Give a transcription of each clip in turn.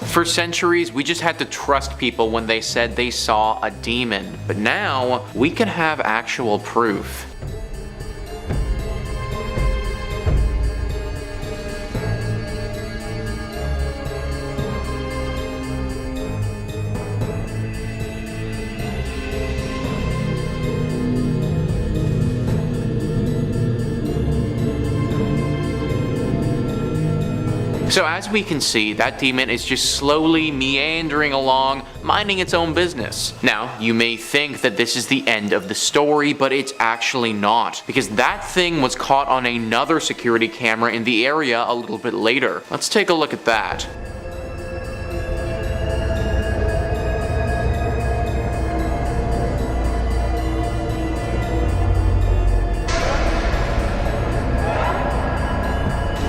For centuries, we just had to trust people when they said they saw a demon, but now we can have actual proof. So as we can see, that demon is just slowly meandering along, minding its own business. Now, you may think that this is the end of the story, but it's actually not, because that thing was caught on another security camera in the area a little bit later. Let's take a look at that.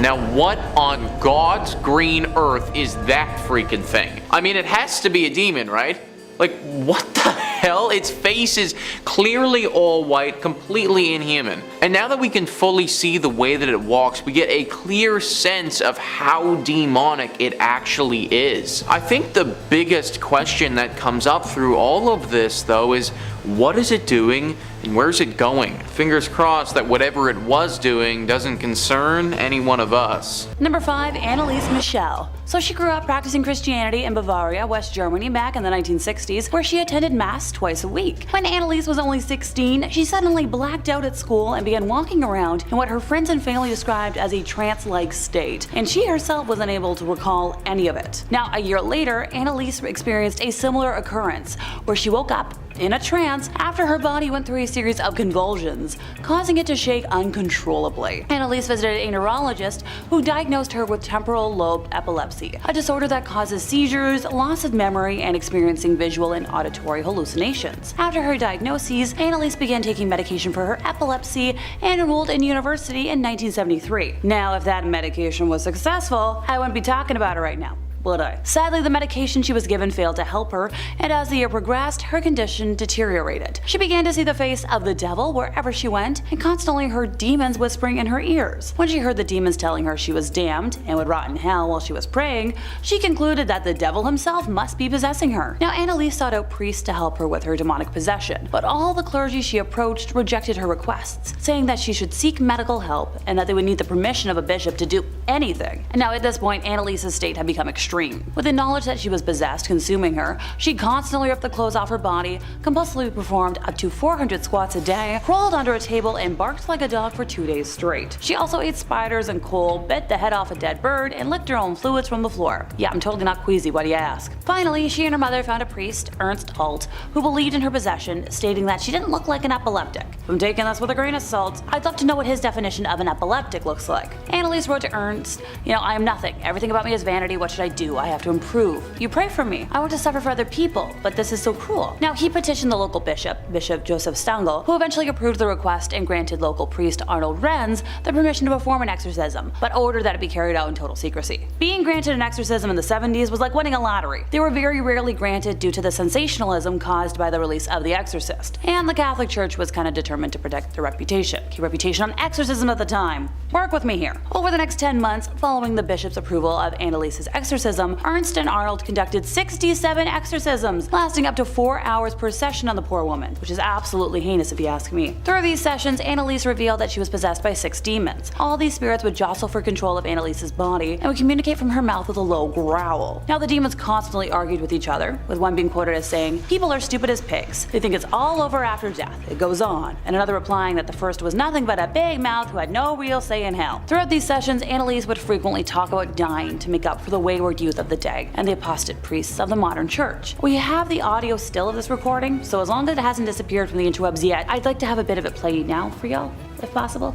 Now what on God's green earth is that freaking thing? I mean, it has to be a demon, right? Like, what the hell? Its face is clearly all white, completely inhuman. And now that we can fully see the way that it walks, we get a clear sense of how demonic it actually is. I think the biggest question that comes up through all of this, though, is what is it doing and where's it going? Fingers crossed that whatever it was doing doesn't concern any one of us. Number 5. Analise Michelle. So she grew up practicing Christianity in Bavaria, West Germany back in the 1960s, where she attended mass twice a week. When Analise was only 16, she suddenly blacked out at school and began walking around in what her friends and family described as a trance-like state, and she herself was unable to recall any of it. Now, a year later, Analise experienced a similar occurrence, where she woke up in a trance after her body went through a series of convulsions, causing it to shake uncontrollably. Analise visited a neurologist who diagnosed her with temporal lobe epilepsy, a disorder that causes seizures, loss of memory, and experiencing visual and auditory hallucinations. After her diagnoses, Analise began taking medication for her epilepsy and enrolled in university in 1973. Now, if that medication was successful, I wouldn't be talking about it right now, would I? Sadly, the medication she was given failed to help her, and as the year progressed, her condition deteriorated. She began to see the face of the devil wherever she went, and constantly heard demons whispering in her ears. When she heard the demons telling her she was damned and would rot in hell while she was praying, she concluded that the devil himself must be possessing her. Now, Analise sought out priests to help her with her demonic possession, but all the clergy she approached rejected her requests, saying that she should seek medical help and that they would need the permission of a bishop to do anything. And now, at this point, Annalise's state had become extreme. With the knowledge that she was possessed consuming her, she constantly ripped the clothes off her body, compulsively performed up to 400 squats a day, crawled under a table, and barked like a dog for 2 days straight. She also ate spiders and coal, bit the head off a dead bird, and licked her own fluids from the floor. Yeah, I'm totally not queasy, what do you ask? Finally, she and her mother found a priest, Ernst Holt, who believed in her possession, stating that she didn't look like an epileptic. If I'm taking this with a grain of salt, I'd love to know what his definition of an epileptic looks like. Annalise wrote to Ernst, I am nothing. Everything about me is vanity. What should I do? I have to improve. You pray for me. I want to suffer for other people, but this is so cruel. Now, he petitioned the local bishop, Bishop Joseph Stangl, who eventually approved the request and granted local priest Arnold Renz the permission to perform an exorcism, but ordered that it be carried out in total secrecy. Being granted an exorcism in the 70s was like winning a lottery. They were very rarely granted due to the sensationalism caused by the release of The Exorcist, and the Catholic Church was kind of determined to protect their reputation. Key reputation on exorcism at the time. Work with me here. Over the next 10 months, following the bishop's approval of Annalise's exorcism, Ernst and Arnold conducted 67 exorcisms, lasting up to 4 hours per session on the poor woman, which is absolutely heinous if you ask me. Through these sessions, Analise revealed that she was possessed by 6 demons. All these spirits would jostle for control of Annalise's body and would communicate from her mouth with a low growl. Now, the demons constantly argued with each other, with one being quoted as saying, "People are stupid as pigs. They think it's all over after death. It goes on," and another replying that the first was nothing but a big mouth who had no real say in hell. Throughout these sessions, Analise would frequently talk about dying to make up for the wayward youth of the day and the apostate priests of the modern church. We have the audio still of this recording, so as long as it hasn't disappeared from the interwebs yet, I'd like to have a bit of it played now for y'all, if possible.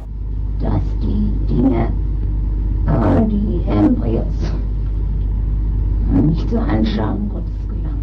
Dass die Dinge, die Embryos, nicht so anschauen, Gottes Gelang.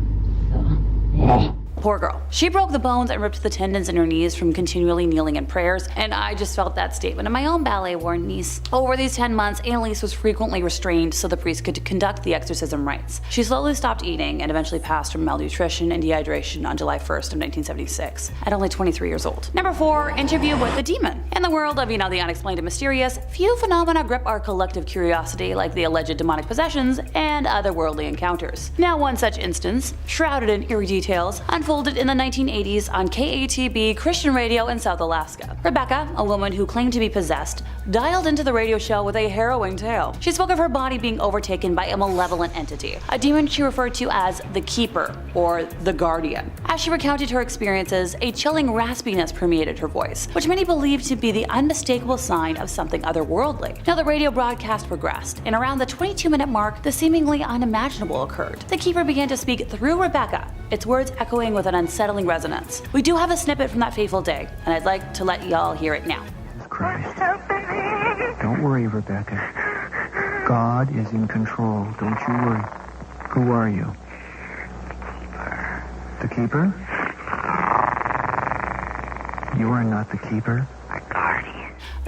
So. Poor girl. She broke the bones and ripped the tendons in her knees from continually kneeling in prayers, and I just felt that statement in my own ballet-worn knees. Over these 10 months, Analise was frequently restrained so the priest could conduct the exorcism rites. She slowly stopped eating and eventually passed from malnutrition and dehydration on July 1st of 1976, at only 23 years old. Number 4, interview with the demon. In the world of, the unexplained and mysterious, few phenomena grip our collective curiosity like the alleged demonic possessions and otherworldly encounters. Now, one such instance, shrouded in eerie details, unfolded in the 1980s on KATB Christian radio in South Alaska. Rebecca, a woman who claimed to be possessed, dialed into the radio show with a harrowing tale. She spoke of her body being overtaken by a malevolent entity, a demon she referred to as the Keeper, or the Guardian. As she recounted her experiences, a chilling raspiness permeated her voice, which many believed to be the unmistakable sign of something otherworldly. Now, the radio broadcast progressed, and around the 22-minute mark, the seemingly unimaginable occurred. The Keeper began to speak through Rebecca, its words echoing with an unsettling resonance. We do have a snippet from that fateful day, and I'd like to let y'all hear it now. Christ. Don't worry, Rebecca. God is in control. Don't you worry. Who are you? The Keeper? You are not the Keeper.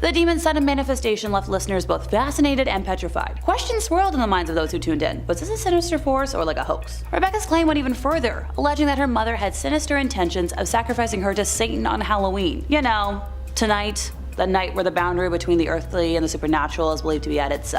The demon's sudden manifestation left listeners both fascinated and petrified. Questions swirled in the minds of those who tuned in. Was this a sinister force or like a hoax? Rebecca's claim went even further, alleging that her mother had sinister intentions of sacrificing her to Satan on Halloween. Tonight, the night where the boundary between the earthly and the supernatural is believed to be at its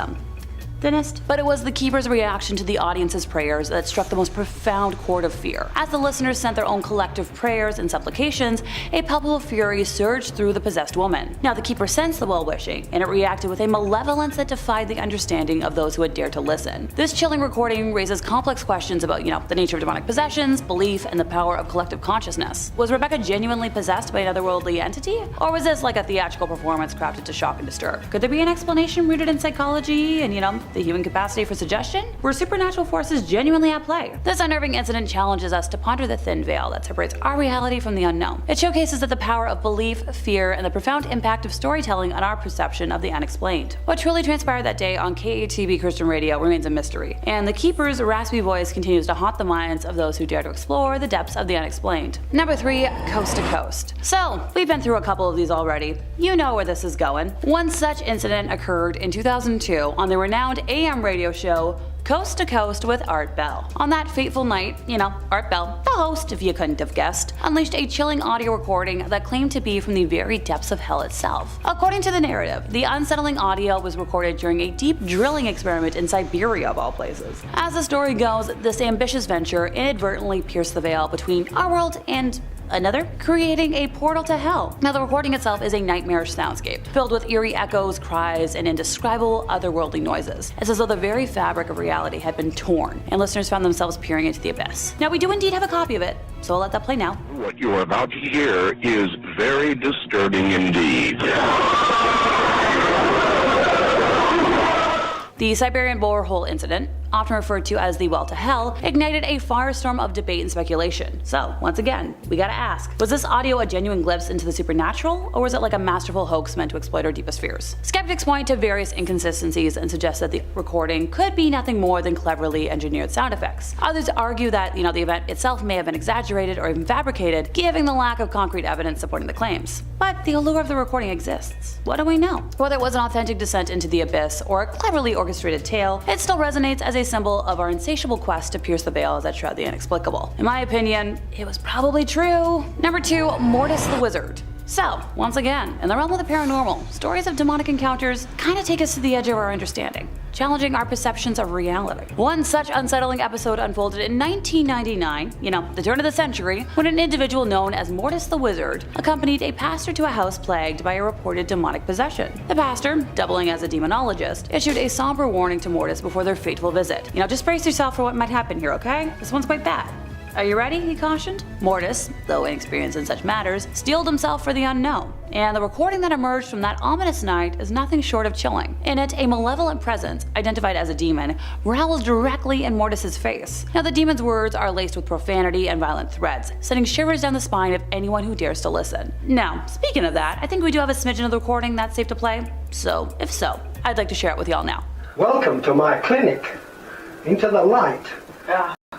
thinnest. But it was the Keeper's reaction to the audience's prayers that struck the most profound chord of fear. As the listeners sent their own collective prayers and supplications, a palpable fury surged through the possessed woman. Now, the Keeper sensed the well-wishing, and it reacted with a malevolence that defied the understanding of those who had dared to listen. This chilling recording raises complex questions about, the nature of demonic possessions, belief, and the power of collective consciousness. Was Rebecca genuinely possessed by an otherworldly entity? Or was this like a theatrical performance crafted to shock and disturb? Could there be an explanation rooted in psychology and, the human capacity for suggestion? Were supernatural forces genuinely at play? This unnerving incident challenges us to ponder the thin veil that separates our reality from the unknown. It showcases that the power of belief, fear, and the profound impact of storytelling on our perception of the unexplained. What truly transpired that day on KATB Christian Radio remains a mystery, and the Keeper's raspy voice continues to haunt the minds of those who dare to explore the depths of the unexplained. Number 3, Coast to Coast. So, we've been through a couple of these already. You know where this is going. One such incident occurred in 2002 on the renowned AM radio show Coast to Coast with Art Bell. On that fateful night, Art Bell, the host if you couldn't have guessed, unleashed a chilling audio recording that claimed to be from the very depths of hell itself. According to the narrative, the unsettling audio was recorded during a deep drilling experiment in Siberia of all places. As the story goes, this ambitious venture inadvertently pierced the veil between our world and another, creating a portal to hell. Now, the recording itself is a nightmarish soundscape, filled with eerie echoes, cries, and indescribable otherworldly noises. It's as though the very fabric of reality had been torn, and listeners found themselves peering into the abyss. Now, we do indeed have a copy of it, so I'll let that play now. What you are about to hear is very disturbing indeed. The Siberian borehole incident, often referred to as the well to hell, ignited a firestorm of debate and speculation. So, once again, we gotta ask, was this audio a genuine glimpse into the supernatural, or was it like a masterful hoax meant to exploit our deepest fears? Skeptics point to various inconsistencies and suggest that the recording could be nothing more than cleverly engineered sound effects. Others argue that, the event itself may have been exaggerated or even fabricated, given the lack of concrete evidence supporting the claims. But the allure of the recording exists. What do we know? Whether it was an authentic descent into the abyss or a cleverly orchestrated tale, it still resonates as a symbol of our insatiable quest to pierce the veils that shroud the inexplicable. In my opinion, it was probably true. Number 2, Mortis the Wizard. So, once again, in the realm of the paranormal, stories of demonic encounters kind of take us to the edge of our understanding, challenging our perceptions of reality. One such unsettling episode unfolded in 1999, the turn of the century, when an individual known as Mortis the Wizard accompanied a pastor to a house plagued by a reported demonic possession. The pastor, doubling as a demonologist, issued a somber warning to Mortis before their fateful visit. Just brace yourself for what might happen here, okay? This one's quite bad. Are you ready? He cautioned. Mortis, though inexperienced in such matters, steeled himself for the unknown, and the recording that emerged from that ominous night is nothing short of chilling. In it, a malevolent presence, identified as a demon, growls directly in Mortis's face. Now, the demon's words are laced with profanity and violent threats, sending shivers down the spine of anyone who dares to listen. Now, speaking of that, I think we do have a smidgen of the recording that's safe to play, so if so, I'd like to share it with y'all now. Welcome to my clinic. Into the light.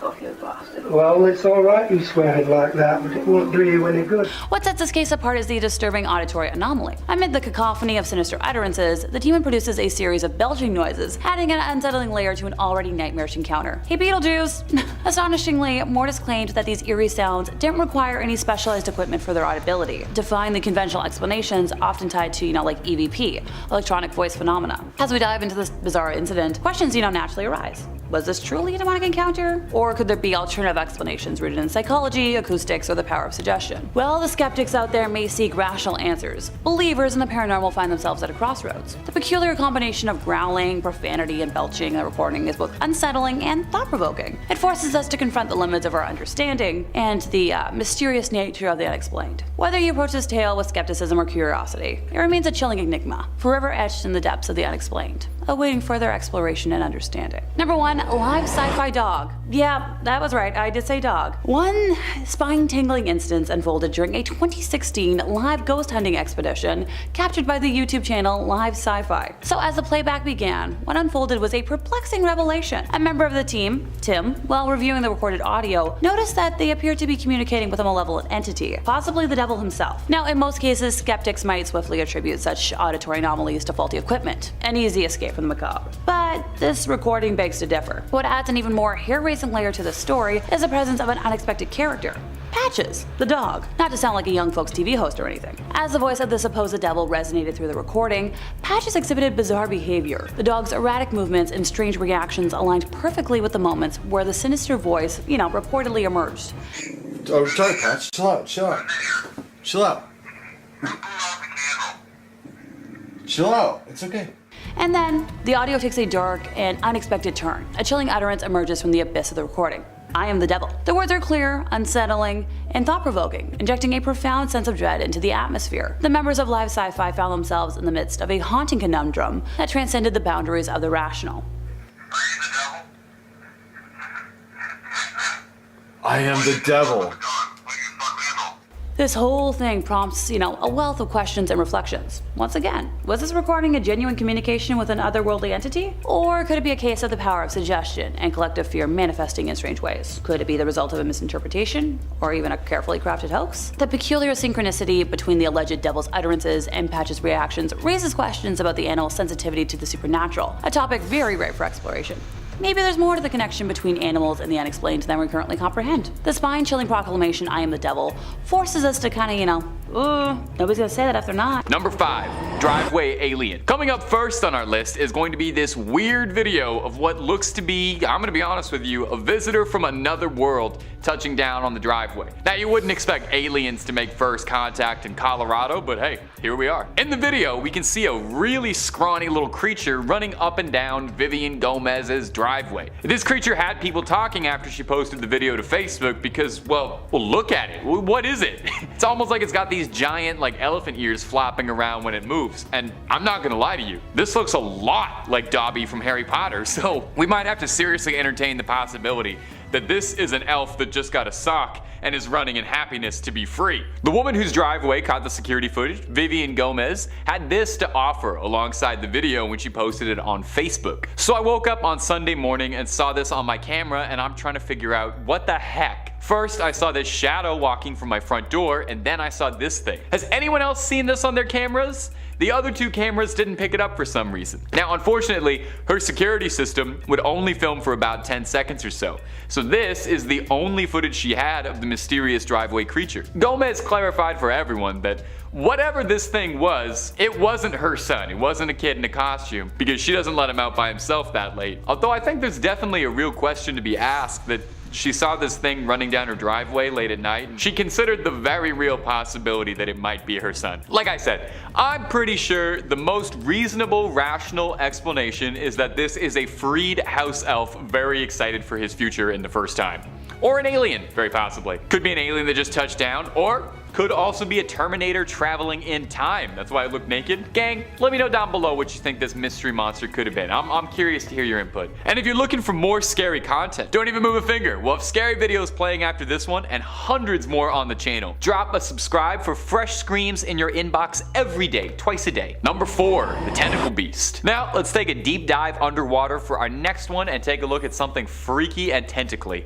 off, you bastard. Well, it's all right you swearing like that, but it won't do you any good. What sets this case apart is the disturbing auditory anomaly. Amid the cacophony of sinister utterances, the demon produces a series of belching noises, adding an unsettling layer to an already nightmarish encounter. Hey Beetlejuice! Astonishingly, Mortis claimed that these eerie sounds didn't require any specialized equipment for their audibility, defying the conventional explanations often tied to, like EVP, electronic voice phenomena. As we dive into this bizarre incident, questions, naturally arise. Was this truly a demonic encounter? Or could there be alternative explanations rooted in psychology, acoustics, or the power of suggestion? Well, the skeptics out there may seek rational answers. Believers in the paranormal find themselves at a crossroads. The peculiar combination of growling, profanity, and belching in the recording is both unsettling and thought-provoking. It forces us to confront the limits of our understanding and the mysterious nature of the unexplained. Whether you approach this tale with skepticism or curiosity, it remains a chilling enigma, forever etched in the depths of the unexplained, awaiting further exploration and understanding. Number 1. Live SciFi Dog. Yeah, that was right, I did say dog. One spine-tingling instance unfolded during a 2016 live ghost hunting expedition captured by the YouTube channel Live Sci-Fi. So as the playback began, what unfolded was a perplexing revelation. A member of the team, Tim, while reviewing the recorded audio, noticed that they appeared to be communicating with a malevolent entity, possibly the devil himself. Now, in most cases, skeptics might swiftly attribute such auditory anomalies to faulty equipment, an easy escape from the macabre. But this recording begs to differ. What adds an even more hair-raising layer to the story is the presence of an unexpected character. Patches, the dog. Not to sound like a young folks TV host or anything. As the voice of the supposed devil resonated through the recording, Patches exhibited bizarre behavior. The dog's erratic movements and strange reactions aligned perfectly with the moments where the sinister voice, reportedly emerged. Oh, sorry, Patch. Chill out. Chill out. Chill out. It's okay. And then, the audio takes a dark and unexpected turn. A chilling utterance emerges from the abyss of the recording. I am the devil. The words are clear, unsettling, and thought-provoking, injecting a profound sense of dread into the atmosphere. The members of Live Sci-Fi found themselves in the midst of a haunting conundrum that transcended the boundaries of the rational. I am the devil. This whole thing prompts, a wealth of questions and reflections. Once again, was this recording a genuine communication with an otherworldly entity? Or could it be a case of the power of suggestion and collective fear manifesting in strange ways? Could it be the result of a misinterpretation? Or even a carefully crafted hoax? The peculiar synchronicity between the alleged devil's utterances and Patch's reactions raises questions about the animal's sensitivity to the supernatural, a topic very ripe for exploration. Maybe there's more to the connection between animals and the unexplained than we currently comprehend. The spine-chilling proclamation, I am the devil, forces us to kinda, nobody's gonna say that if they're not. Number 5. Driveway Alien. Coming up first on our list is going to be this weird video of what looks to be, I'm gonna be honest with you, a visitor from another world touching down on the driveway. Now, you wouldn't expect aliens to make first contact in Colorado, but hey, here we are. In the video, we can see a really scrawny little creature running up and down Vivian Gomez's driveway. This creature had people talking after she posted the video to Facebook because, well, look at it. What is it? It's almost like it's got these giant, elephant ears flopping around when it moves. And I'm not gonna lie to you, this looks a lot like Dobby from Harry Potter, so we might have to seriously entertain the possibility that this is an elf that just got a sock and is running in happiness to be free. The woman whose driveway caught the security footage, Vivian Gomez, had this to offer alongside the video when she posted it on Facebook. So I woke up on Sunday morning and saw this on my camera, and I'm trying to figure out what the heck. First, I saw this shadow walking from my front door, and then I saw this thing. Has anyone else seen this on their cameras? The other two cameras didn't pick it up for some reason. Now, unfortunately, her security system would only film for about 10 seconds or so. So this is the only footage she had of the mysterious driveway creature. Gomez clarified for everyone that whatever this thing was, it wasn't her son. It wasn't a kid in a costume, because she doesn't let him out by himself that late. Although I think there's definitely a real question to be asked that she saw this thing running down her driveway late at night, and she considered the very real possibility that it might be her son. Like I said, I'm pretty sure the most reasonable, rational explanation is that this is a freed house elf very excited for his future in the first time. Or an alien, very possibly. Could be an alien that just touched down, or could also be a Terminator traveling in time. That's why it looked naked. Gang, let me know down below what you think this mystery monster could have been. I'm curious to hear your input. And if you're looking for more scary content, don't even move a finger. We'll have scary videos playing after this one and hundreds more on the channel. Drop a subscribe for fresh screams in your inbox every day, twice a day. Number 4, the Tentacle Beast. Now, let's take a deep dive underwater for our next one and take a look at something freaky and tentacly.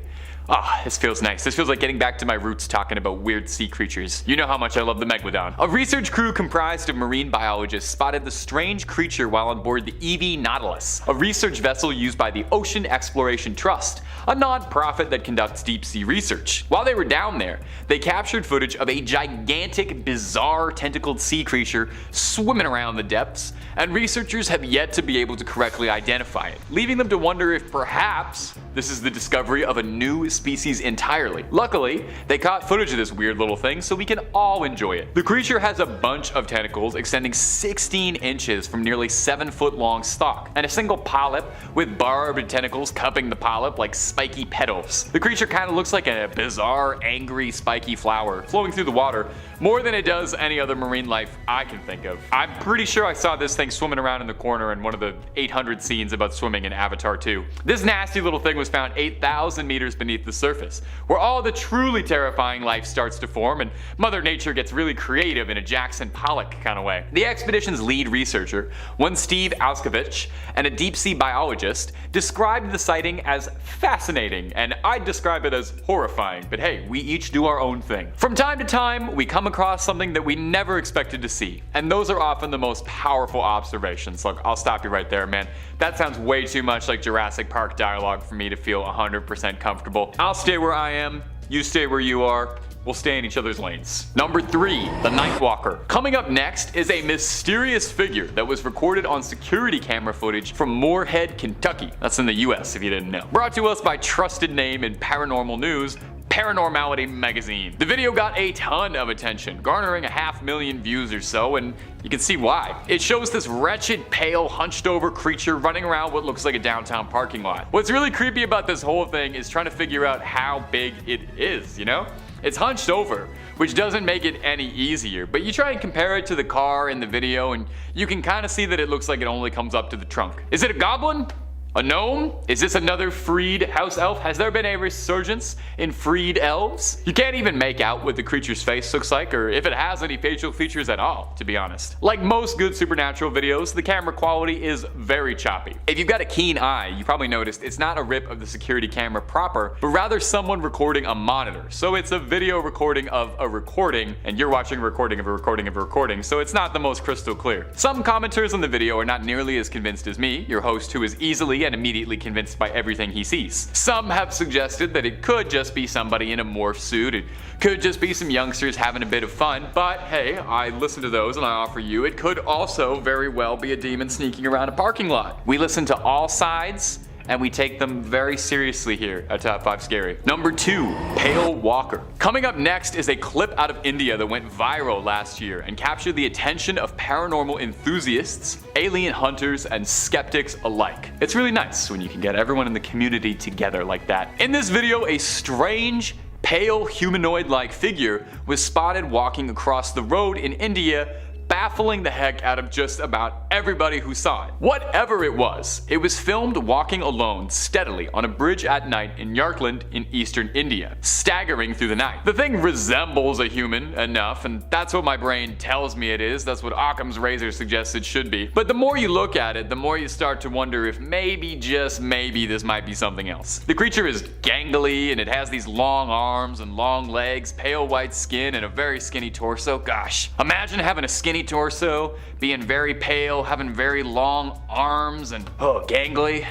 Ah, this feels nice. This feels like getting back to my roots talking about weird sea creatures. You know how much I love the Megalodon. A research crew comprised of marine biologists spotted the strange creature while on board the EV Nautilus, a research vessel used by the Ocean Exploration Trust, a non-profit that conducts deep sea research. While they were down there, they captured footage of a gigantic, bizarre tentacled sea creature swimming around the depths, and researchers have yet to be able to correctly identify it, leaving them to wonder if perhaps this is the discovery of a new species entirely. Luckily, they caught footage of this weird little thing so we can all enjoy it. The creature has a bunch of tentacles extending 16 inches from nearly 7-foot long stalk, and a single polyp with barbed tentacles cupping the polyp like spiky petals. The creature kind of looks like a bizarre, angry, spiky flower flowing through the water more than it does any other marine life I can think of. I'm pretty sure I saw this thing swimming around in the corner in one of the 800 scenes about swimming in Avatar 2. This nasty little thing was found 8,000 meters beneath the surface, where all the truly terrifying life starts to form and Mother Nature gets really creative in a Jackson Pollock kind of way. The expedition's lead researcher, one Steve Alskovich, and a deep sea biologist, described the sighting as fascinating, and I'd describe it as horrifying, but hey, we each do our own thing. From time to time, we come across something that we never expected to see, and those are often the most powerful observations. Look, I'll stop you right there, man. That sounds way too much like Jurassic Park dialogue for me to feel 100% comfortable. I'll stay where I am, you stay where you are. We'll stay in each other's lanes. Number 3, the Nightwalker. Coming up next is a mysterious figure that was recorded on security camera footage from Moorhead, Kentucky. That's in the US if you didn't know. Brought to us by trusted name in paranormal news, Paranormality Magazine. The video got a ton of attention, garnering 500,000 views or so, and you can see why. It shows this wretched, pale, hunched over creature running around what looks like a downtown parking lot. What's really creepy about this whole thing is trying to figure out how big it is, you know? It's hunched over, which doesn't make it any easier, but you try and compare it to the car in the video and you can kind of see that it looks like it only comes up to the trunk. Is it a goblin? A gnome? Is this another freed house elf? Has there been a resurgence in freed elves? You can't even make out what the creature's face looks like, or if it has any facial features at all, to be honest. Like most good supernatural videos, the camera quality is very choppy. If you've got a keen eye, you probably noticed it's not a rip of the security camera proper, but rather someone recording a monitor. So it's a video recording of a recording, and you're watching a recording of a recording of a recording, so it's not the most crystal clear. Some commenters on the video are not nearly as convinced as me, your host who is easily and immediately convinced by everything he sees. Some have suggested that it could just be somebody in a morph suit, it could just be some youngsters having a bit of fun, but hey, I listen to those and I offer you, it could also very well be a demon sneaking around a parking lot. We listen to all sides, and we take them very seriously here at Top 5 Scary. Number 2, Pale Walker. Coming up next is a clip out of India that went viral last year and captured the attention of paranormal enthusiasts, alien hunters, and skeptics alike. It's really nice when you can get everyone in the community together like that. In this video, a strange, pale humanoid-like figure was spotted walking across the road in India, baffling the heck out of just about everybody who saw it. Whatever it was filmed walking alone steadily on a bridge at night in Yarkand in eastern India, staggering through the night. The thing resembles a human enough, and that's what my brain tells me it is. That's what Occam's razor suggests it should be. But the more you look at it, the more you start to wonder if maybe, just maybe, this might be something else. The creature is gangly, and it has these long arms and long legs, pale white skin, and a very skinny torso. Gosh, imagine having a skinny torso, being very pale, having very long arms, and gangly.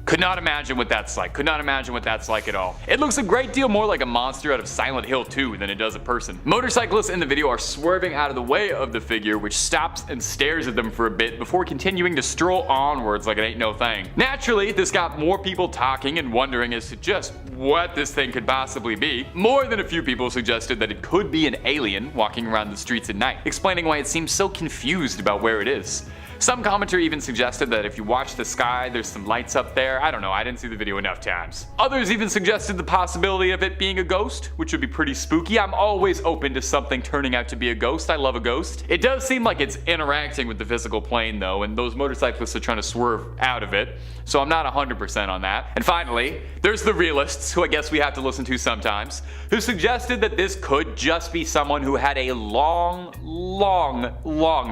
Could not imagine what that's like. Could not imagine what that's like at all. It looks a great deal more like a monster out of Silent Hill 2 than it does a person. Motorcyclists in the video are swerving out of the way of the figure, which stops and stares at them for a bit before continuing to stroll onwards like it ain't no thing. Naturally, this got more people talking and wondering as to just what this thing could possibly be. More than a few people suggested that it could be an alien walking around the streets at night, explaining why it seems so confused about where it is. Some commentary even suggested that if you watch the sky, there's some lights up there. I don't know, I didn't see the video enough times. Others even suggested the possibility of it being a ghost, which would be pretty spooky. I'm always open to something turning out to be a ghost. I love a ghost. It does seem like it's interacting with the physical plane though, and those motorcyclists are trying to swerve out of it, so I'm not 100% on that. And finally, there's the realists, who I guess we have to listen to sometimes, who suggested that this could just be someone who had a long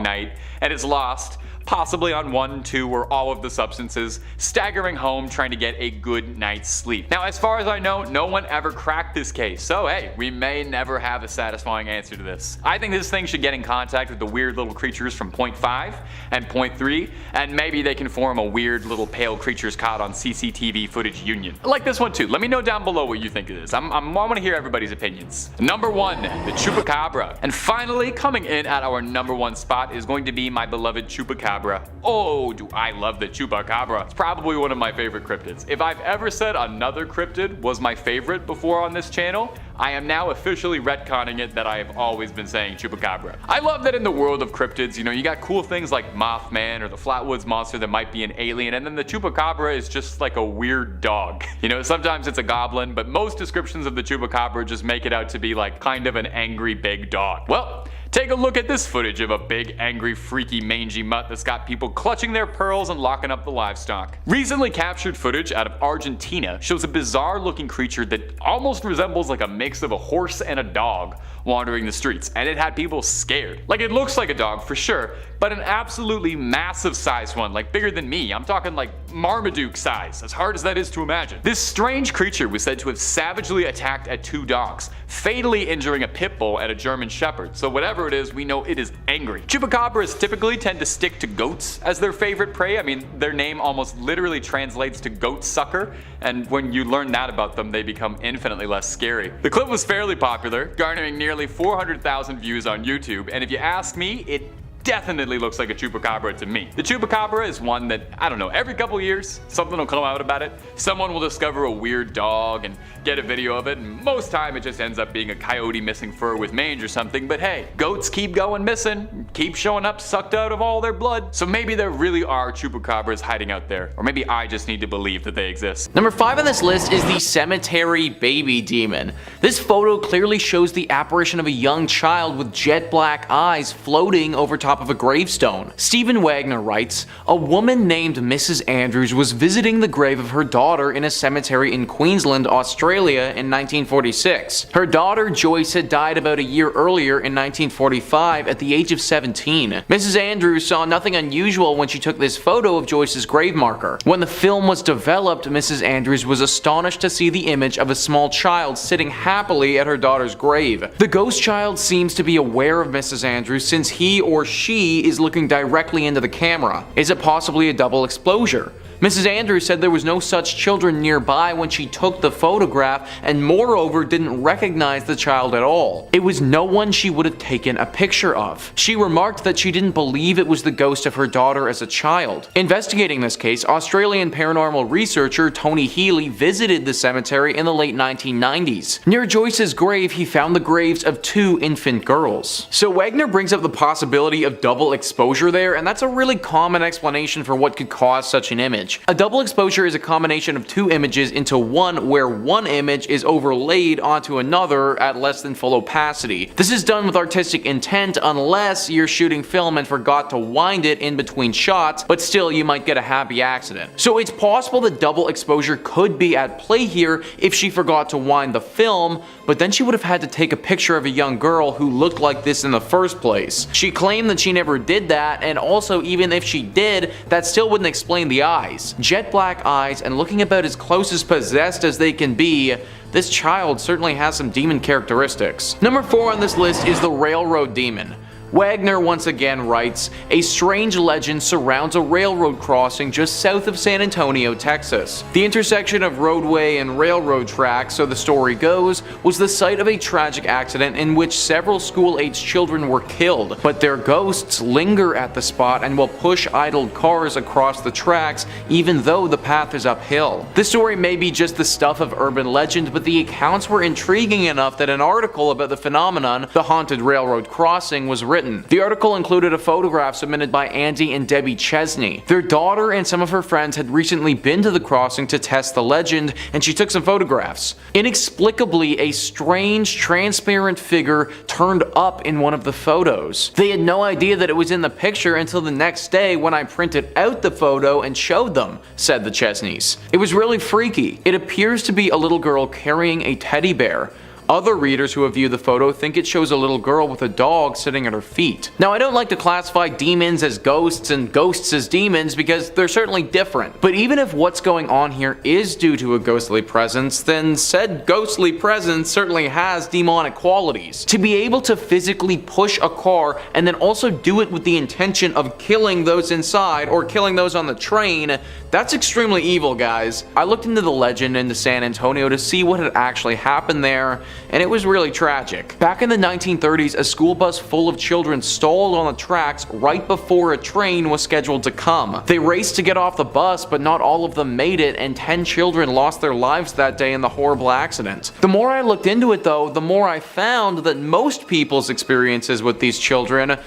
night and is lost, possibly on 1, 2, or all of the substances, staggering home trying to get a good night's sleep. Now, as far as I know, no one ever cracked this case, so hey, we may never have a satisfying answer to this. I think this thing should get in contact with the weird little creatures from Point 5 and Point 3, and maybe they can form a weird little pale creatures caught on CCTV footage union. I like this one too. Let me know down below what you think it is. I want to hear everybody's opinions. Number 1, the Chupacabra. And finally, coming in at our number 1 spot is going to be my beloved Chupacabra. Oh, do I love the Chupacabra. It's probably one of my favorite cryptids. If I've ever said another cryptid was my favorite before on this channel, I am now officially retconning it that I have always been saying Chupacabra. I love that in the world of cryptids, you know, you got cool things like Mothman or the Flatwoods Monster that might be an alien, and then the Chupacabra is just like a weird dog. You know, sometimes it's a goblin, but most descriptions of the Chupacabra just make it out to be like kind of an angry big dog. Well, take a look at this footage of a big, angry, freaky, mangy mutt that's got people clutching their pearls and locking up the livestock. Recently captured footage out of Argentina shows a bizarre looking creature that almost resembles like a mix of a horse and a dog wandering the streets, and it had people scared. Like, it looks like a dog for sure, but an absolutely massive sized one, like bigger than me. I'm talking like Marmaduke size, as hard as that is to imagine. This strange creature was said to have savagely attacked at 2 dogs, fatally injuring a pit bull and a German shepherd, so whatever it is, we know it is angry. Chupacabras typically tend to stick to goats as their favorite prey. I mean, their name almost literally translates to goat sucker, and when you learn that about them, they become infinitely less scary. The clip was fairly popular, garnering nearly 400,000 views on YouTube, and if you ask me, it definitely looks like a Chupacabra to me. The Chupacabra is one that, I don't know, every couple years something will come out about it. Someone will discover a weird dog and get a video of it, and most time it just ends up being a coyote missing fur with mange or something, but hey, goats keep going missing, keep showing up sucked out of all their blood, so maybe there really are Chupacabras hiding out there, or maybe I just need to believe that they exist. Number 5 on this list is the Cemetery Baby Demon. This photo clearly shows the apparition of a young child with jet black eyes floating over top of a gravestone. Stephen Wagner writes, "A woman named Mrs. Andrews was visiting the grave of her daughter in a cemetery in Queensland, Australia in 1946. Her daughter Joyce had died about a year earlier in 1945 at the age of 17. Mrs. Andrews saw nothing unusual when she took this photo of Joyce's grave marker. When the film was developed, Mrs. Andrews was astonished to see the image of a small child sitting happily at her daughter's grave. The ghost child seems to be aware of Mrs. Andrews since he or she is looking directly into the camera. Is it possibly a double exposure? Mrs. Andrews said there was no such children nearby when she took the photograph, and moreover didn't recognize the child at all. It was no one she would have taken a picture of. She remarked that she didn't believe it was the ghost of her daughter as a child." Investigating this case, Australian paranormal researcher Tony Healy visited the cemetery in the late 1990s. Near Joyce's grave, he found the graves of 2 infant girls. So Wagner brings up the possibility of double exposure there, and that's a really common explanation for what could cause such an image. A double exposure is a combination of 2 images into one, where one image is overlaid onto another at less than full opacity. This is done with artistic intent unless you're shooting film and forgot to wind it in between shots, but still you might get a happy accident. So it's possible that double exposure could be at play here if she forgot to wind the film, but then she would have had to take a picture of a young girl who looked like this in the first place. She claimed that she never did that, and also even if she did, that still wouldn't explain the eyes. Jet black eyes and looking about as close as possessed as they can be, this child certainly has some demon characteristics. Number 4 on this list is the Railroad Demon. Wagner once again writes, "A strange legend surrounds a railroad crossing just south of San Antonio, Texas. The intersection of roadway and railroad tracks, so the story goes, was the site of a tragic accident in which several school-aged children were killed, but their ghosts linger at the spot and will push idled cars across the tracks even though the path is uphill. The story may be just the stuff of urban legend, but the accounts were intriguing enough that an article about the phenomenon, the haunted railroad crossing, was written. written. The article included a photograph submitted by Andy and Debbie Chesney. Their daughter and some of her friends had recently been to the crossing to test the legend, and she took some photographs. Inexplicably, a strange, transparent figure turned up in one of the photos. They had no idea that it was in the picture until the next day when I printed out the photo and showed them, said the Chesneys. It was really freaky. It appears to be a little girl carrying a teddy bear. Other readers who have viewed the photo think it shows a little girl with a dog sitting at her feet. Now, I don't like to classify demons as ghosts and ghosts as demons because they're certainly different. But even if what's going on here is due to a ghostly presence, then said ghostly presence certainly has demonic qualities. To be able to physically push a car and then also do it with the intention of killing those inside or killing those on the train, that's extremely evil, guys. I looked into the legend into San Antonio to see what had actually happened there, and it was really tragic. Back in the 1930s, a school bus full of children stalled on the tracks right before a train was scheduled to come. They raced to get off the bus, but not all of them made it, and 10 children lost their lives that day in the horrible accident. The more I looked into it though, the more I found that most people's experiences with these children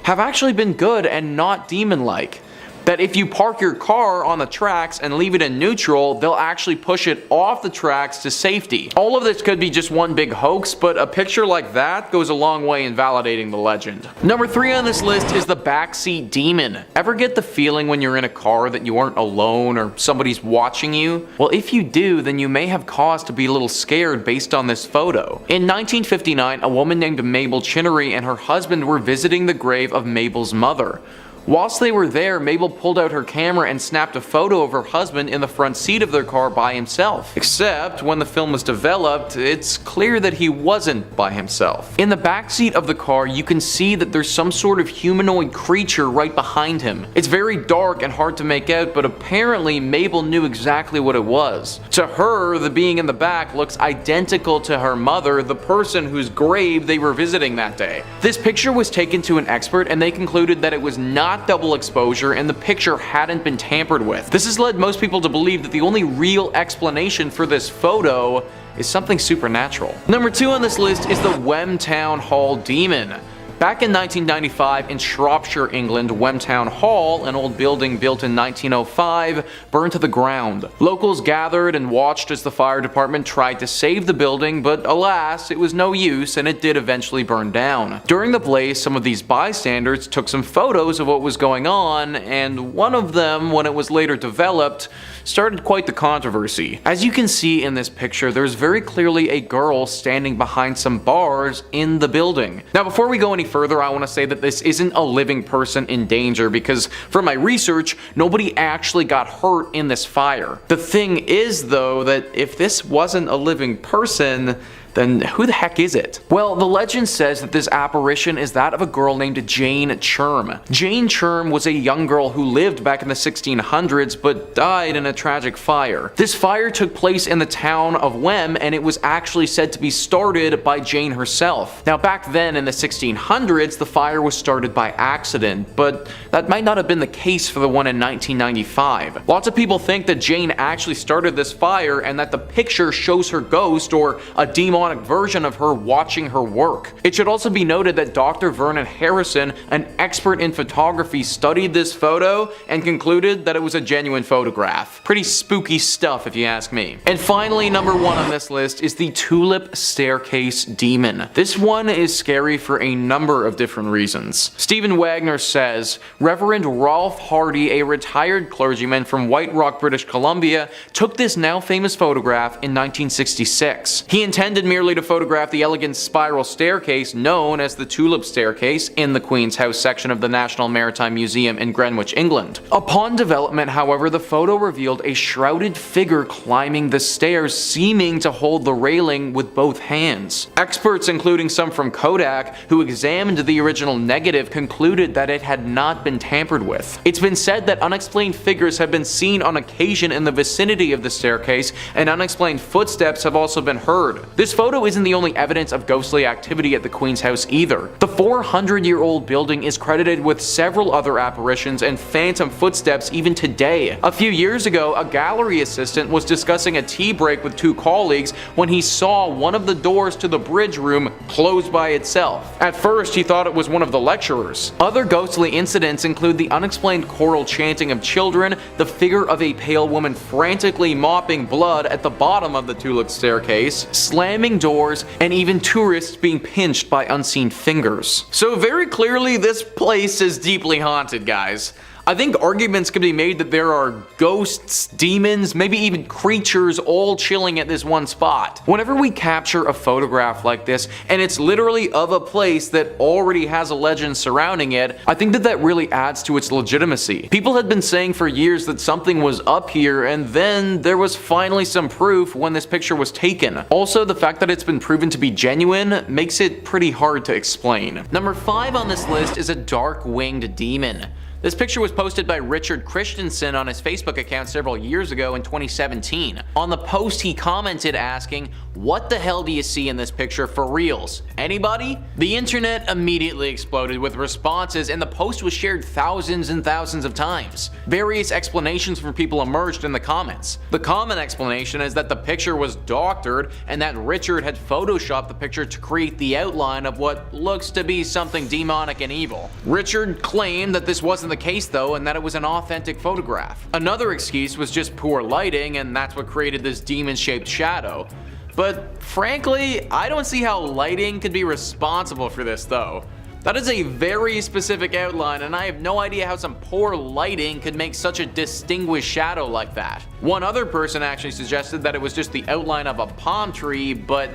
have actually been good and not demon-like. That if you park your car on the tracks and leave it in neutral, they'll actually push it off the tracks to safety. All of this could be just one big hoax, but a picture like that goes a long way in validating the legend. Number 3 on this list is the Backseat Demon. Ever get the feeling when you're in a car that you aren't alone or somebody's watching you? Well, if you do, then you may have cause to be a little scared based on this photo. In 1959, a woman named Mabel Chinnery and her husband were visiting the grave of Mabel's mother. Whilst they were there, Mabel pulled out her camera and snapped a photo of her husband in the front seat of their car by himself. Except, when the film was developed, it's clear that he wasn't by himself. In the backseat of the car, you can see that there's some sort of humanoid creature right behind him. It's very dark and hard to make out, but apparently Mabel knew exactly what it was. To her, the being in the back looks identical to her mother, the person whose grave they were visiting that day. This picture was taken to an expert, and they concluded that it was not double exposure and the picture hadn't been tampered with. This has led most people to believe that the only real explanation for this photo is something supernatural. Number 2 on this list is the Watertown Hall Demon. Back in 1995 in Shropshire, England, Watertown Hall, an old building built in 1905, burned to the ground. Locals gathered and watched as the fire department tried to save the building, but alas, it was no use and it did eventually burn down. During the blaze, some of these bystanders took some photos of what was going on, and one of them, when it was later developed, started quite the controversy. As you can see in this picture, there's very clearly a girl standing behind some bars in the building. Now, before we go any further, I want to say that this isn't a living person in danger because from my research, nobody actually got hurt in this fire. The thing is though that if this wasn't a living person, then who the heck is it? Well, the legend says that this apparition is that of a girl named Jane Churm. Jane Churm was a young girl who lived back in the 1600s but died in a tragic fire. This fire took place in the town of Weem, and it was actually said to be started by Jane herself. Now, back then in the 1600s, the fire was started by accident, but that might not have been the case for the one in 1995. Lots of people think that Jane actually started this fire and that the picture shows her ghost or a demonic version of her watching her work. It should also be noted that Dr. Vernon Harrison, an expert in photography, studied this photo and concluded that it was a genuine photograph. Pretty spooky stuff if you ask me. And finally, number 1 on this list is the Tulip Staircase Demon. This one is scary for a number of different reasons. Stephen Wagner says, Reverend Rolf Hardy, a retired clergyman from White Rock, British Columbia, took this now famous photograph in 1966. He intended merely to photograph the elegant spiral staircase known as the Tulip Staircase in the Queen's House section of the National Maritime Museum in Greenwich, England. Upon development, however, the photo revealed a shrouded figure climbing the stairs, seeming to hold the railing with both hands. Experts, including some from Kodak, who examined the original negative, concluded that it had not been tampered with. It's been said that unexplained figures have been seen on occasion in the vicinity of the staircase, and unexplained footsteps have also been heard. This photo isn't the only evidence of ghostly activity at the Queen's House either. The 400-year-old building is credited with several other apparitions and phantom footsteps even today. A few years ago, a gallery assistant was discussing a tea break with 2 colleagues when he saw one of the doors to the bridge room close by itself. At first, first, he thought it was one of the lecturers. Other ghostly incidents include the unexplained choral chanting of children, the figure of a pale woman frantically mopping blood at the bottom of the Tulip staircase, slamming doors, and even tourists being pinched by unseen fingers. So very clearly, this place is deeply haunted, guys. I think arguments can be made that there are ghosts, demons, maybe even creatures all chilling at this one spot. Whenever we capture a photograph like this, and it's literally of a place that already has a legend surrounding it, I think that really adds to its legitimacy. People had been saying for years that something was up here, and then there was finally some proof when this picture was taken. Also, the fact that it's been proven to be genuine makes it pretty hard to explain. Number 5 on this list is a dark-winged demon. This picture was posted by Richard Christensen on his Facebook account several years ago in 2017. On the post, he commented asking, "What the hell do you see in this picture for reals? Anybody?" The internet immediately exploded with responses, and the post was shared thousands and thousands of times. Various explanations from people emerged in the comments. The common explanation is that the picture was doctored and that Richard had photoshopped the picture to create the outline of what looks to be something demonic and evil. Richard claimed that this wasn't the case though, and that it was an authentic photograph. Another excuse was just poor lighting, and that's what created this demon-shaped shadow. But frankly, I don't see how lighting could be responsible for this though. That is a very specific outline, and I have no idea how some poor lighting could make such a distinguished shadow like that. One other person actually suggested that it was just the outline of a palm tree, but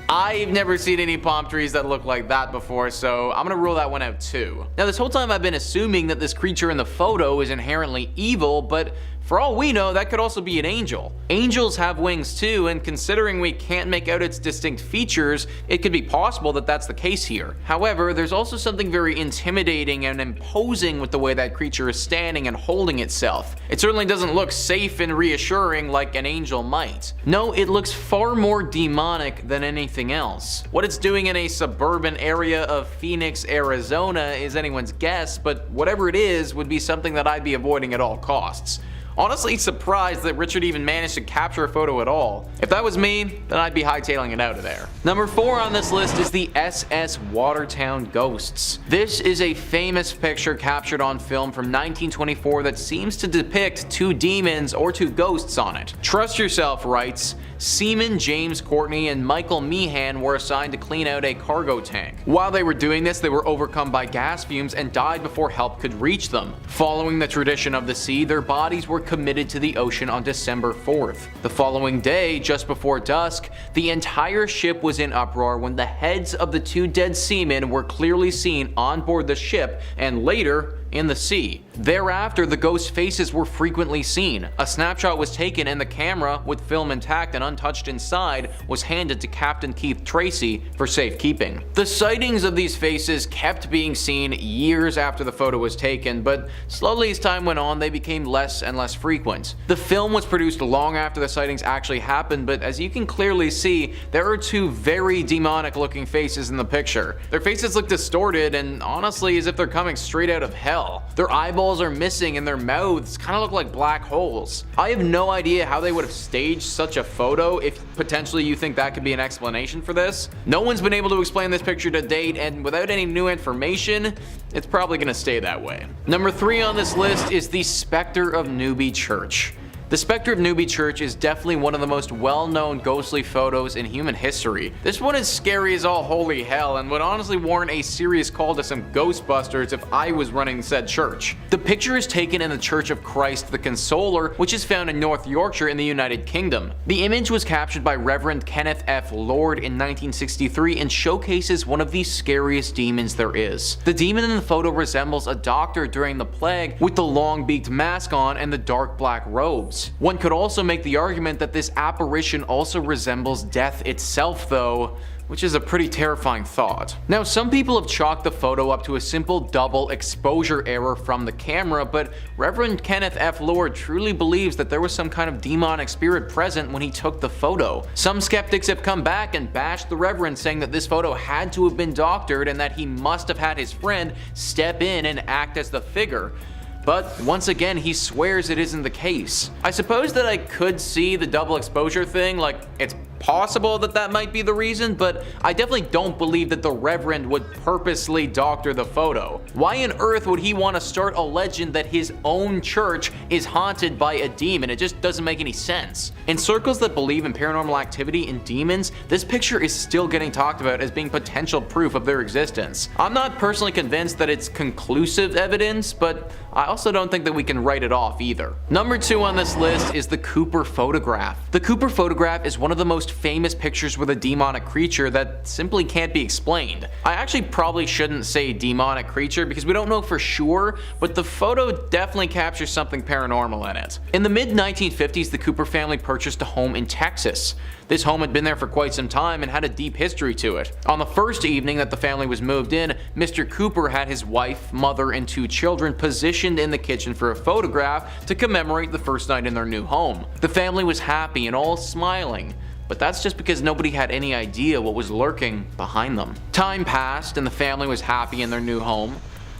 I've never seen any palm trees that look like that before, so I'm gonna rule that one out too. Now, this whole time I've been assuming that this creature in the photo is inherently evil, but for all we know, that could also be an angel. Angels have wings too, and considering we can't make out its distinct features, it could be possible that that's the case here. However, there's also something very intimidating and imposing with the way that creature is standing and holding itself. It certainly doesn't look safe and reassuring like an angel might. No, it looks far more demonic than anything else. What it's doing in a suburban area of Phoenix, Arizona is anyone's guess, but whatever it is would be something that I'd be avoiding at all costs. Honestly surprised that Richard even managed to capture a photo at all. If that was me, then I'd be hightailing it out of there. Number 4 on this list is the SS Watertown Ghosts. This is a famous picture captured on film from 1924 that seems to depict 2 demons or 2 ghosts on it. Trust Yourself writes, Seaman James Courtney and Michael Meehan were assigned to clean out a cargo tank. While they were doing this, they were overcome by gas fumes and died before help could reach them. Following the tradition of the sea, their bodies were committed to the ocean on December 4th. The following day, just before dusk, the entire ship was in uproar when the heads of the 2 dead seamen were clearly seen on board the ship and later in the sea. Thereafter, the ghost faces were frequently seen. A snapshot was taken and the camera, with film intact and untouched inside, was handed to Captain Keith Tracy for safekeeping. The sightings of these faces kept being seen years after the photo was taken, but slowly as time went on, they became less and less frequent. The film was produced long after the sightings actually happened, but as you can clearly see, there are 2 very demonic looking faces in the picture. Their faces look distorted and honestly as if they're coming straight out of hell. Their eyeballs are missing and their mouths kind of look like black holes. I have no idea how they would have staged such a photo if potentially you think that could be an explanation for this. No one's been able to explain this picture to date, and without any new information, it's probably gonna stay that way. Number 3 on this list is the Spectre of Newbie Church. The Spectre of Newbie Church is definitely one of the most well-known ghostly photos in human history. This one is scary as all holy hell and would honestly warrant a serious call to some Ghostbusters if I was running said church. The picture is taken in the Church of Christ the Consoler, which is found in North Yorkshire in the United Kingdom. The image was captured by Reverend Kenneth F. Lord in 1963 and showcases one of the scariest demons there is. The demon in the photo resembles a doctor during the plague with the long beaked mask on and the dark black robes. One could also make the argument that this apparition also resembles death itself though, which is a pretty terrifying thought. Now, some people have chalked the photo up to a simple double exposure error from the camera, but Reverend Kenneth F. Lord truly believes that there was some kind of demonic spirit present when he took the photo. Some skeptics have come back and bashed the Reverend, saying that this photo had to have been doctored and that he must have had his friend step in and act as the figure. But once again, he swears it isn't the case. I suppose that I could see the double exposure thing, like it's possible that that might be the reason, but I definitely don't believe that the Reverend would purposely doctor the photo. Why on earth would he want to start a legend that his own church is haunted by a demon? It just doesn't make any sense. In circles that believe in paranormal activity and demons, this picture is still getting talked about as being potential proof of their existence. I'm not personally convinced that it's conclusive evidence, but I also don't think that we can write it off either. Number 2 on this list is the Cooper photograph. The Cooper photograph is one of the most famous pictures with a demonic creature that simply can't be explained. I actually probably shouldn't say demonic creature because we don't know for sure, but the photo definitely captures something paranormal in it. In the mid-1950s, the Cooper family purchased a home in Texas. This home had been there for quite some time and had a deep history to it. On the first evening that the family was moved in, Mr. Cooper had his wife, mother, and 2 children positioned in the kitchen for a photograph to commemorate the first night in their new home. The family was happy and all smiling, but that's just because nobody had any idea what was lurking behind them. Time passed and the family was happy in their new home.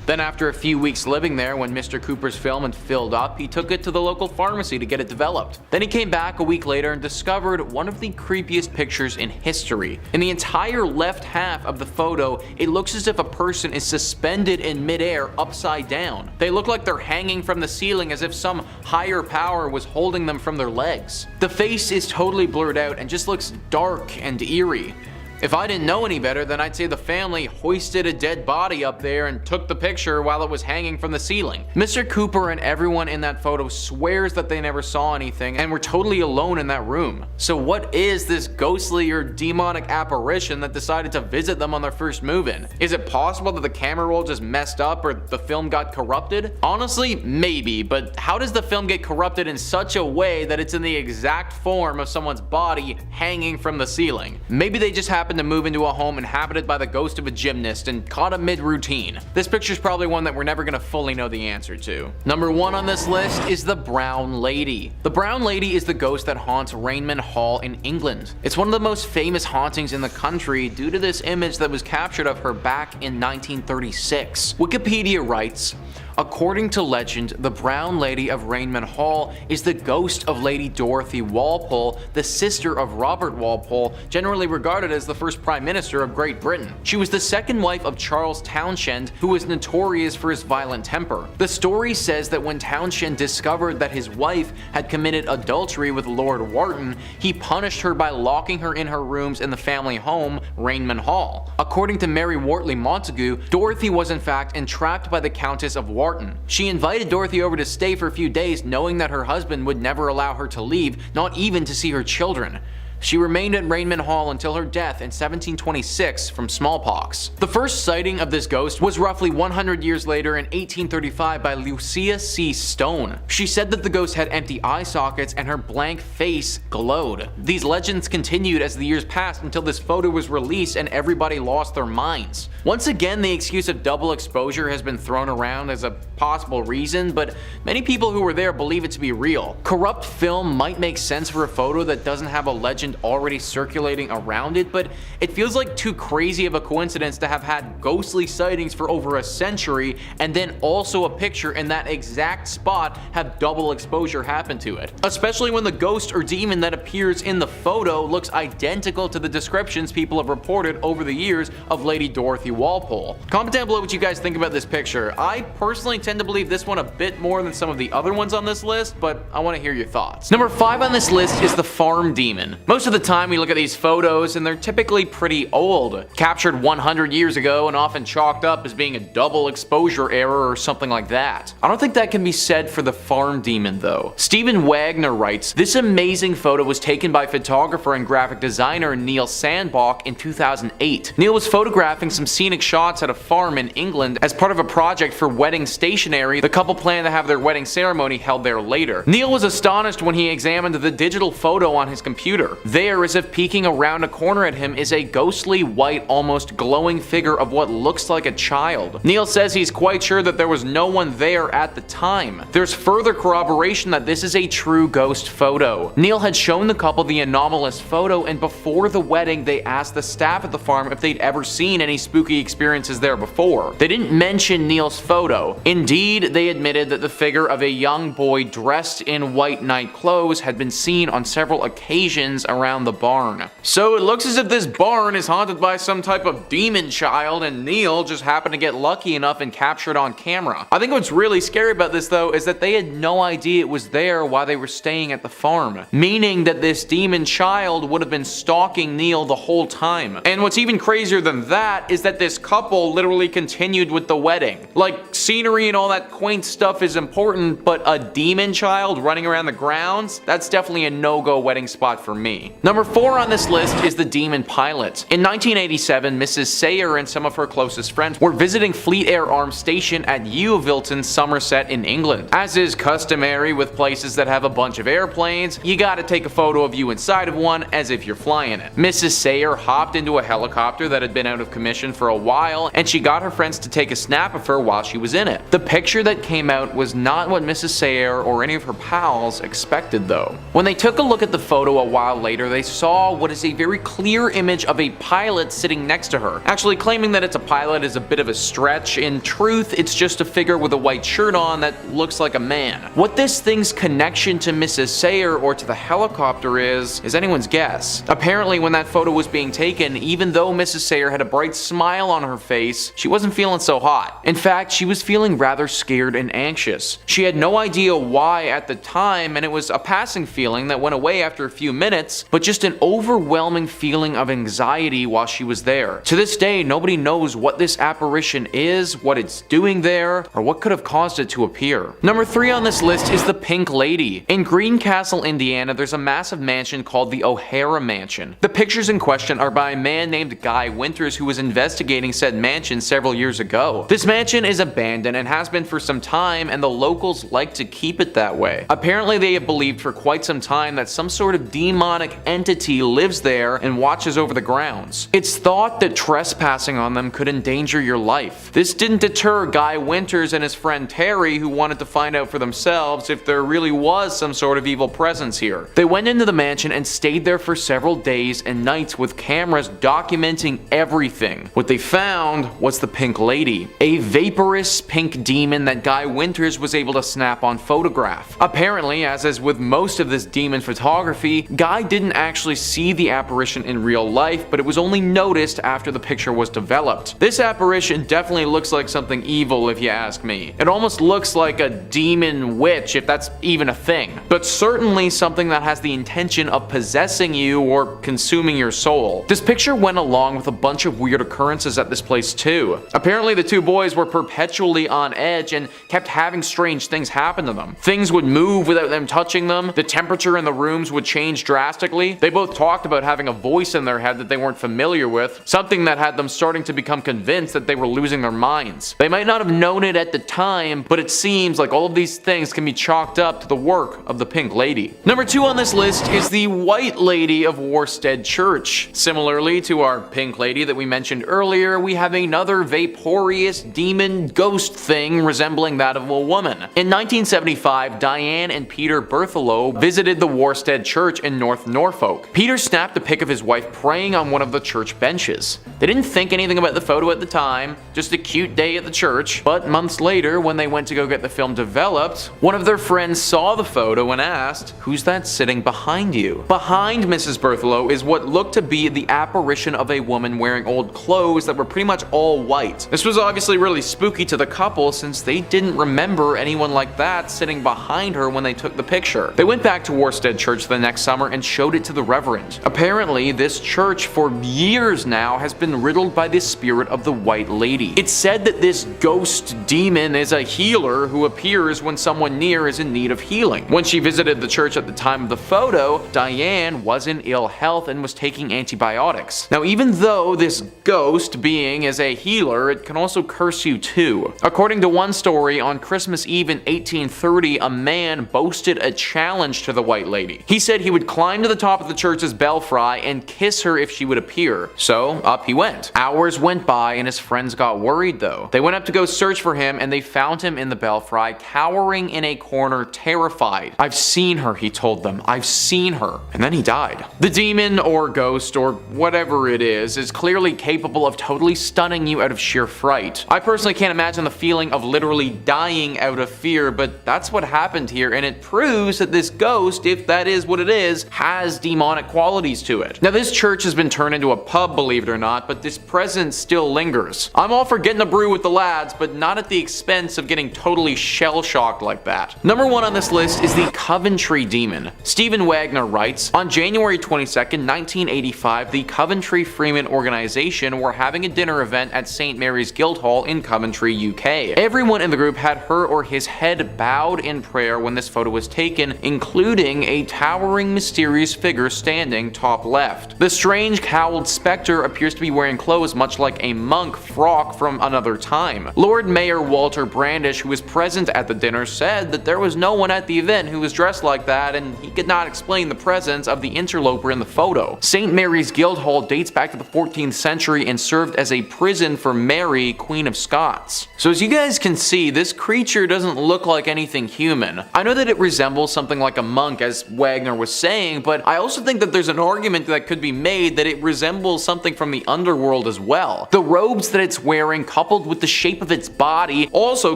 Then after a few weeks living there, when Mr. Cooper's film had filled up, he took it to the local pharmacy to get it developed. Then he came back a week later and discovered one of the creepiest pictures in history. In the entire left half of the photo, it looks as if a person is suspended in midair upside down. They look like they're hanging from the ceiling as if some higher power was holding them from their legs. The face is totally blurred out and just looks dark and eerie. If I didn't know any better, then I'd say the family hoisted a dead body up there and took the picture while it was hanging from the ceiling. Mr. Cooper and everyone in that photo swears that they never saw anything and were totally alone in that room. So what is this ghostly or demonic apparition that decided to visit them on their first move-in? Is it possible that the camera roll just messed up or the film got corrupted? Honestly, maybe, but how does the film get corrupted in such a way that it's in the exact form of someone's body hanging from the ceiling? Maybe they just happened to move into a home inhabited by the ghost of a gymnast and caught a mid-routine. This picture's probably one that we're never gonna fully know the answer to. Number 1 on this list is the Brown Lady. The Brown Lady is the ghost that haunts Rainman Hall in England. It's one of the most famous hauntings in the country due to this image that was captured of her back in 1936. Wikipedia writes, according to legend, the Brown Lady of Rainman Hall is the ghost of Lady Dorothy Walpole, the sister of Robert Walpole, generally regarded as the first Prime Minister of Great Britain. She was the second wife of Charles Townshend, who was notorious for his violent temper. The story says that when Townshend discovered that his wife had committed adultery with Lord Wharton, he punished her by locking her in her rooms in the family home, Rainman Hall. According to Mary Wortley Montagu, Dorothy was in fact entrapped by the Countess of Wharton. She invited Dorothy over to stay for a few days, knowing that her husband would never allow her to leave, not even to see her children. She remained at Rainman Hall until her death in 1726 from smallpox. The first sighting of this ghost was roughly 100 years later in 1835 by Lucia C. Stone. She said that the ghost had empty eye sockets and her blank face glowed. These legends continued as the years passed until this photo was released and everybody lost their minds. Once again, the excuse of double exposure has been thrown around as a possible reason, but many people who were there believe it to be real. Corrupt film might make sense for a photo that doesn't have a legend already circulating around it, but it feels like too crazy of a coincidence to have had ghostly sightings for over a century and then also a picture in that exact spot have double exposure happen to it. Especially when the ghost or demon that appears in the photo looks identical to the descriptions people have reported over the years of Lady Dorothy Walpole. Comment down below what you guys think about this picture. I personally tend to believe this one a bit more than some of the other ones on this list, but I want to hear your thoughts. Number 5 on this list is the Farm Demon. Most of the time we look at these photos and they're typically pretty old, captured 100 years ago and often chalked up as being a double exposure error or something like that. I don't think that can be said for the Farm Demon though. Stephen Wagner writes, this amazing photo was taken by photographer and graphic designer Neil Sandbach in 2008. Neil was photographing some scenic shots at a farm in England as part of a project for wedding stationery. The couple planned to have their wedding ceremony held there later. Neil was astonished when he examined the digital photo on his computer. There, as if peeking around a corner at him, is a ghostly white, almost glowing figure of what looks like a child. Neil says he's quite sure that there was no one there at the time. There's further corroboration that this is a true ghost photo. Neil had shown the couple the anomalous photo, and before the wedding they asked the staff at the farm if they'd ever seen any spooky experiences there before. They didn't mention Neil's photo. Indeed, they admitted that the figure of a young boy dressed in white night clothes had been seen on several occasions around the barn. So it looks as if this barn is haunted by some type of demon child, and Neil just happened to get lucky enough and capture it on camera. I think what's really scary about this though is that they had no idea it was there while they were staying at the farm, meaning that this demon child would have been stalking Neil the whole time. And what's even crazier than that is that this couple literally continued with the wedding. Like, scenery and all that quaint stuff is important, but a demon child running around the grounds? That's definitely a no-go wedding spot for me. Number 4 on this list is the demon pilot. In 1987, Mrs. Sayer and some of her closest friends were visiting Fleet Air Arms Station at Yeovilton, Somerset in England. As is customary with places that have a bunch of airplanes, you gotta take a photo of you inside of one as if you're flying it. Mrs. Sayer hopped into a helicopter that had been out of commission for a while, and she got her friends to take a snap of her while she was in it. The picture that came out was not what Mrs. Sayer or any of her pals expected though. When they took a look at the photo a while later, they saw what is a very clear image of a pilot sitting next to her. Actually, claiming that it's a pilot is a bit of a stretch. In truth, it's just a figure with a white shirt on that looks like a man. What this thing's connection to Mrs. Sayer or to the helicopter is anyone's guess. Apparently, when that photo was being taken, even though Mrs. Sayer had a bright smile on her face, she wasn't feeling so hot. In fact, she was feeling rather scared and anxious. She had no idea why at the time, and it was a passing feeling that went away after a few minutes, but just an overwhelming feeling of anxiety while she was there. To this day, nobody knows what this apparition is, what it's doing there, or what could have caused it to appear. Number 3 on this list is the Pink Lady. In Greencastle, Indiana, there's a massive mansion called the O'Hara Mansion. The pictures in question are by a man named Guy Winters who was investigating said mansion several years ago. This mansion is abandoned and has been for some time, and the locals like to keep it that way. Apparently, they have believed for quite some time that some sort of demonic entity lives there and watches over the grounds. It's thought that trespassing on them could endanger your life. This didn't deter Guy Winters and his friend Terry, who wanted to find out for themselves if there really was some sort of evil presence here. They went into the mansion and stayed there for several days and nights with cameras documenting everything. What they found was the Pink Lady, a vaporous pink demon that Guy Winters was able to snap on photograph. Apparently, as is with most of this demon photography, Guy didn't actually see the apparition in real life, but it was only noticed after the picture was developed. This apparition definitely looks like something evil if you ask me. It almost looks like a demon witch, if that's even a thing, but certainly something that has the intention of possessing you or consuming your soul. This picture went along with a bunch of weird occurrences at this place too. Apparently the two boys were perpetually on edge and kept having strange things happen to them. Things would move without them touching them, the temperature in the rooms would change drastically. They both talked about having a voice in their head that they weren't familiar with, something that had them starting to become convinced that they were losing their minds. They might not have known it at the time, but it seems like all of these things can be chalked up to the work of the Pink Lady. Number 2 on this list is the White Lady of Worstead Church. Similarly to our Pink Lady that we mentioned earlier, we have another vaporous demon ghost thing resembling that of a woman. In 1975, Diane and Peter Berthelot visited the Worstead Church in North Norfolk. Peter snapped a pic of his wife praying on one of the church benches. They didn't think anything about the photo at the time, just a cute day at the church, but months later when they went to go get the film developed, one of their friends saw the photo and asked, "Who's that sitting behind you?" Behind Mrs. Berthelot is what looked to be the apparition of a woman wearing old clothes that were pretty much all white. This was obviously really spooky to the couple since they didn't remember anyone like that sitting behind her when they took the picture. They went back to Worstead Church the next summer and showed it to the Reverend. Apparently, this church for years now has been riddled by the spirit of the White Lady. It's said that this ghost demon is a healer who appears when someone near is in need of healing. When she visited the church at the time of the photo, Diane was in ill health and was taking antibiotics. Now, even though this ghost being is a healer, it can also curse you too. According to one story, on Christmas Eve in 1830, a man boasted a challenge to the White Lady. He said he would climb to the top of the church's belfry and kiss her if she would appear. So up he went. Hours went by and his friends got worried though. They went up to go search for him and they found him in the belfry, cowering in a corner, terrified. "I've seen her," he told them. "I've seen her." And then he died. The demon or ghost or whatever it is clearly capable of totally stunning you out of sheer fright. I personally can't imagine the feeling of literally dying out of fear, but that's what happened here, and it proves that this ghost, if that is what it is, has has demonic qualities to it. Now this church has been turned into a pub, believe it or not, but this presence still lingers. I'm all for getting a brew with the lads, but not at the expense of getting totally shell-shocked like that. Number 1 on this list is the Coventry Demon. Stephen Wagner writes, on January 22nd, 1985, the Coventry Freeman organization were having a dinner event at St. Mary's Guildhall in Coventry, UK. Everyone in the group had her or his head bowed in prayer when this photo was taken, including a towering mysterious figure standing top left. The strange cowled spectre appears to be wearing clothes much like a monk frock from another time. Lord Mayor Walter Brandish, who was present at the dinner, said that there was no one at the event who was dressed like that, and he could not explain the presence of the interloper in the photo. St. Mary's Guildhall dates back to the 14th century and served as a prison for Mary, Queen of Scots. So as you guys can see, this creature doesn't look like anything human. I know that it resembles something like a monk, as Wagner was saying, but I also think that there's an argument that could be made that it resembles something from the underworld as well. The robes that it's wearing, coupled with the shape of its body, also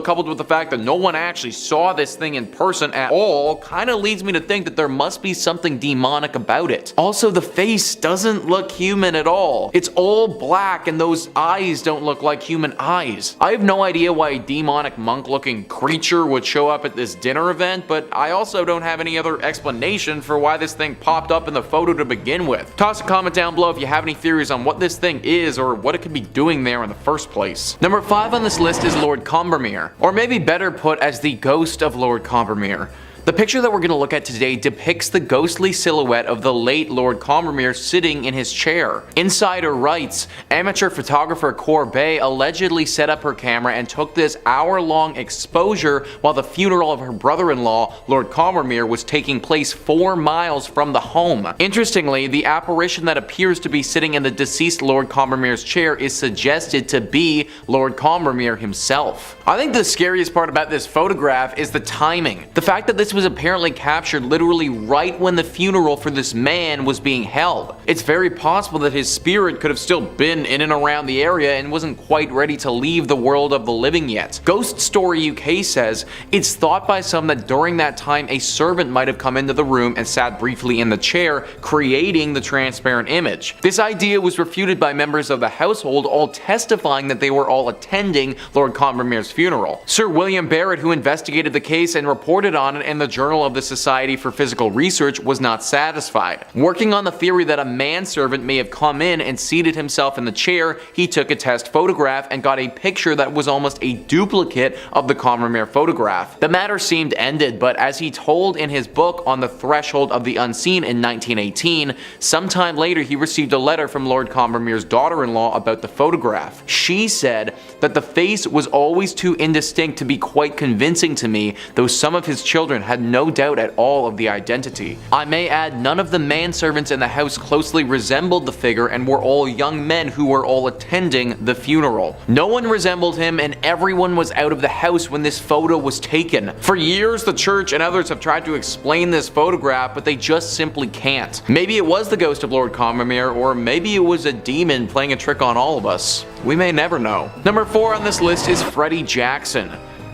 coupled with the fact that no one actually saw this thing in person at all, kind of leads me to think that there must be something demonic about it. Also, the face doesn't look human at all. It's all black and those eyes don't look like human eyes. I have no idea why a demonic monk-looking creature would show up at this dinner event, but I also don't have any other explanation for why this thing popped up in the photo to begin with. Toss a comment down below if you have any theories on what this thing is or what it could be doing there in the first place. Number 5 on this list is Lord Combermere, or maybe better put as the ghost of Lord Combermere. The picture that we're going to look at today depicts the ghostly silhouette of the late Lord Combermere sitting in his chair. Insider writes, amateur photographer Corbet allegedly set up her camera and took this hour-long exposure while the funeral of her brother-in-law, Lord Combermere, was taking place 4 miles from the home. Interestingly, the apparition that appears to be sitting in the deceased Lord Combermere's chair is suggested to be Lord Combermere himself. I think the scariest part about this photograph is the timing. The fact that this was apparently captured literally right when the funeral for this man was being held. It's very possible that his spirit could have still been in and around the area and wasn't quite ready to leave the world of the living yet. Ghost Story UK says, it's thought by some that during that time a servant might have come into the room and sat briefly in the chair, creating the transparent image. This idea was refuted by members of the household, all testifying that they were all attending Lord Combermere's funeral. Sir William Barrett, who investigated the case and reported on it in the Journal of the Society for Physical Research, was not satisfied. Working on the theory that a manservant may have come in and seated himself in the chair, he took a test photograph and got a picture that was almost a duplicate of the Combermere photograph. The matter seemed ended, but as he told in his book On the Threshold of the Unseen in 1918, sometime later he received a letter from Lord Combermere's daughter-in-law about the photograph. She said that the face was always too indistinct to be quite convincing to me, though some of his children had no doubt at all of the identity. I may add, none of the manservants in the house closely resembled the figure and were all young men who were all attending the funeral. No one resembled him and everyone was out of the house when this photo was taken. For years the church and others have tried to explain this photograph, but they just simply can't. Maybe it was the ghost of Lord Combermere, or maybe it was a demon playing a trick on all of us. We may never know. Number 4 on this list is Freddy Jackson.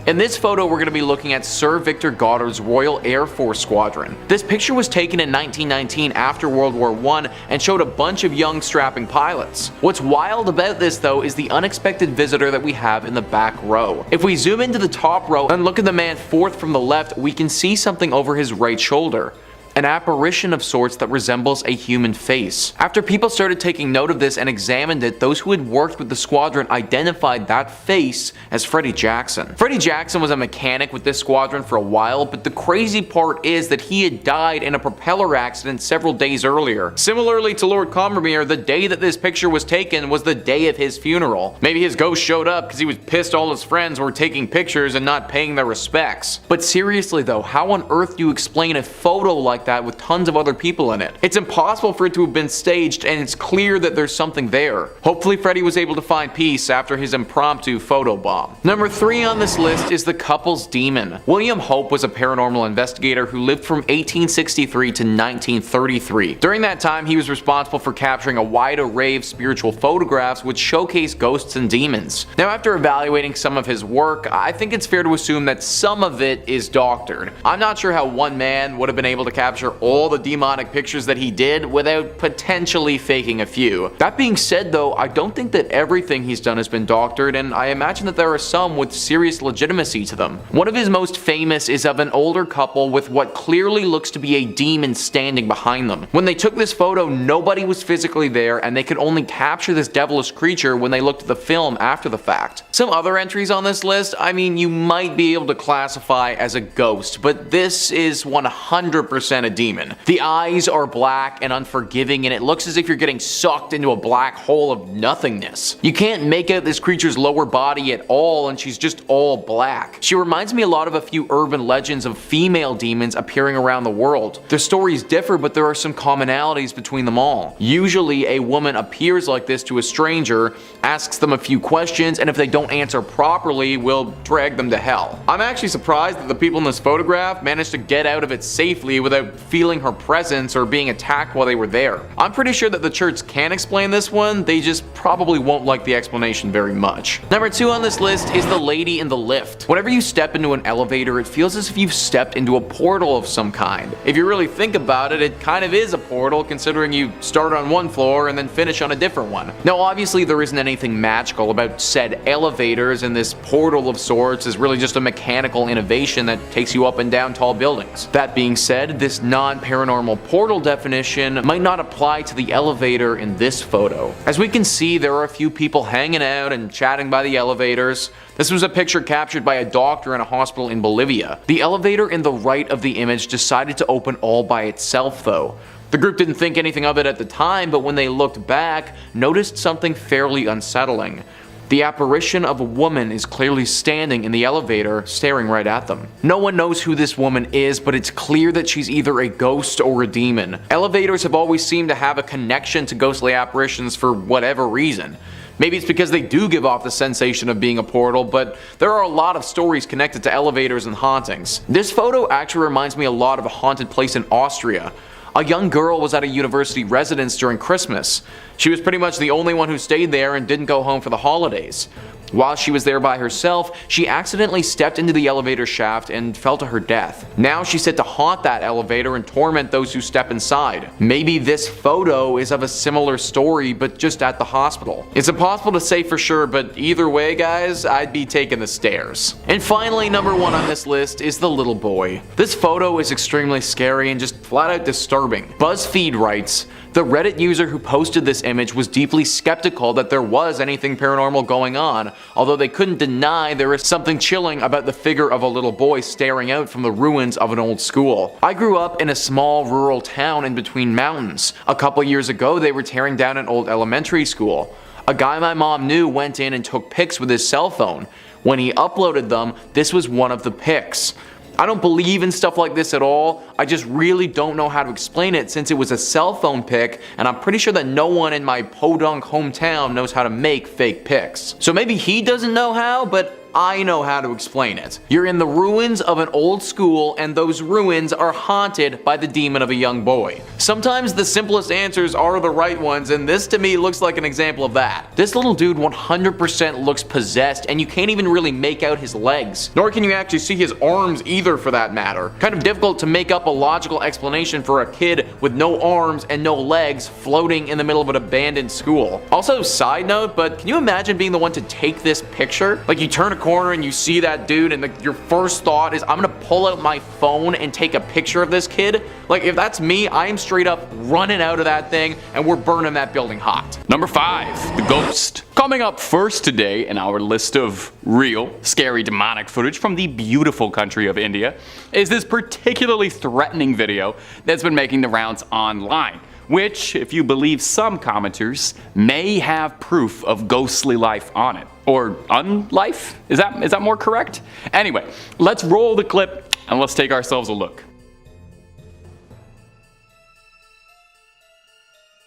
In this photo, we're going to be looking at Sir Victor Goddard's Royal Air Force Squadron. This picture was taken in 1919 after World War I and showed a bunch of young strapping pilots. What's wild about this though is the unexpected visitor that we have in the back row. If we zoom into the top row and look at the man 4th from the left, we can see something over his right shoulder. An apparition of sorts that resembles a human face. After people started taking note of this and examined it, those who had worked with the squadron identified that face as Freddy Jackson. Freddy Jackson was a mechanic with this squadron for a while, but the crazy part is that he had died in a propeller accident several days earlier. Similarly to Lord Combermere, the day that this picture was taken was the day of his funeral. Maybe his ghost showed up because he was pissed all his friends were taking pictures and not paying their respects. But seriously though, how on earth do you explain a photo like that with tons of other people in it? It's impossible for it to have been staged, and it's clear that there's something there. Hopefully Freddy was able to find peace after his impromptu photo bomb. Number 3 on this list is the Couple's Demon. William Hope was a paranormal investigator who lived from 1863 to 1933. During that time, he was responsible for capturing a wide array of spiritual photographs which showcase ghosts and demons. Now, after evaluating some of his work, I think it's fair to assume that some of it is doctored. I'm not sure how one man would have been able to capture capture all the demonic pictures that he did without potentially faking a few. That being said though, I don't think that everything he's done has been doctored, and I imagine that there are some with serious legitimacy to them. One of his most famous is of an older couple with what clearly looks to be a demon standing behind them. When they took this photo, nobody was physically there, and they could only capture this devilish creature when they looked at the film after the fact. Some other entries on this list, I mean, you might be able to classify as a ghost, but this is 100% a demon. The eyes are black and unforgiving, and it looks as if you're getting sucked into a black hole of nothingness. You can't make out this creature's lower body at all, and she's just all black. She reminds me a lot of a few urban legends of female demons appearing around the world. Their stories differ, but there are some commonalities between them all. Usually a woman appears like this to a stranger, asks them a few questions, and if they don't answer properly, will drag them to hell. I'm actually surprised that the people in this photograph managed to get out of it safely without feeling her presence or being attacked while they were there. I'm pretty sure that the church can explain this one, they just probably won't like the explanation very much. Number 2 on this list is the lady in the lift. Whenever you step into an elevator, it feels as if you've stepped into a portal of some kind. If you really think about it, it kind of is a portal, considering you start on one floor and then finish on a different one. Now obviously there isn't anything magical about said elevators, and this portal of sorts is really just a mechanical innovation that takes you up and down tall buildings. That being said, this non-paranormal portal definition might not apply to the elevator in this photo. As we can see, there are a few people hanging out and chatting by the elevators. This was a picture captured by a doctor in a hospital in Bolivia. The elevator in the right of the image decided to open all by itself though. The group didn't think anything of it at the time, but when they looked back, noticed something fairly unsettling. The apparition of a woman is clearly standing in the elevator, staring right at them. No one knows who this woman is, but it's clear that she's either a ghost or a demon. Elevators have always seemed to have a connection to ghostly apparitions for whatever reason. Maybe it's because they do give off the sensation of being a portal, but there are a lot of stories connected to elevators and hauntings. This photo actually reminds me a lot of a haunted place in Austria. A young girl was at a university residence during Christmas. She was pretty much the only one who stayed there and didn't go home for the holidays. While she was there by herself, she accidentally stepped into the elevator shaft and fell to her death. Now she's set to haunt that elevator and torment those who step inside. Maybe this photo is of a similar story, but just at the hospital. It's impossible to say for sure, but either way guys, I'd be taking the stairs. And finally, number 1 on this list is the little boy. This photo is extremely scary and just flat out disturbing. BuzzFeed writes, the Reddit user who posted this image was deeply skeptical that there was anything paranormal going on, although they couldn't deny there is something chilling about the figure of a little boy staring out from the ruins of an old school. I grew up in a small rural town in between mountains. A couple years ago they were tearing down an old elementary school. A guy my mom knew went in and took pics with his cell phone. When he uploaded them, this was one of the pics. I don't believe in stuff like this at all, I just really don't know how to explain it since it was a cell phone pic, and I'm pretty sure that no one in my podunk hometown knows how to make fake pics. So maybe he doesn't know how, but I know how to explain it. You're in the ruins of an old school, and those ruins are haunted by the demon of a young boy. Sometimes the simplest answers are the right ones, and this to me looks like an example of that. This little dude 100% looks possessed, and you can't even really make out his legs. Nor can you actually see his arms either for that matter. Kind of difficult to make up a logical explanation for a kid with no arms and no legs floating in the middle of an abandoned school. Also, side note, but can you imagine being the one to take this picture? Like you turn a corner and you see that dude and your first thought is, I'm gonna pull out my phone and take a picture of this kid. Like if that's me, I am straight up running out of that thing and we're burning that building hot. Number 5, the ghost. Coming up first today in our list of real, scary, demonic footage from the beautiful country of India is this particularly threatening video that's been making the rounds online, which, if you believe some commenters, may have proof of ghostly life on it. Or unlife? Is that more correct? Anyway, let's roll the clip and let's take ourselves a look.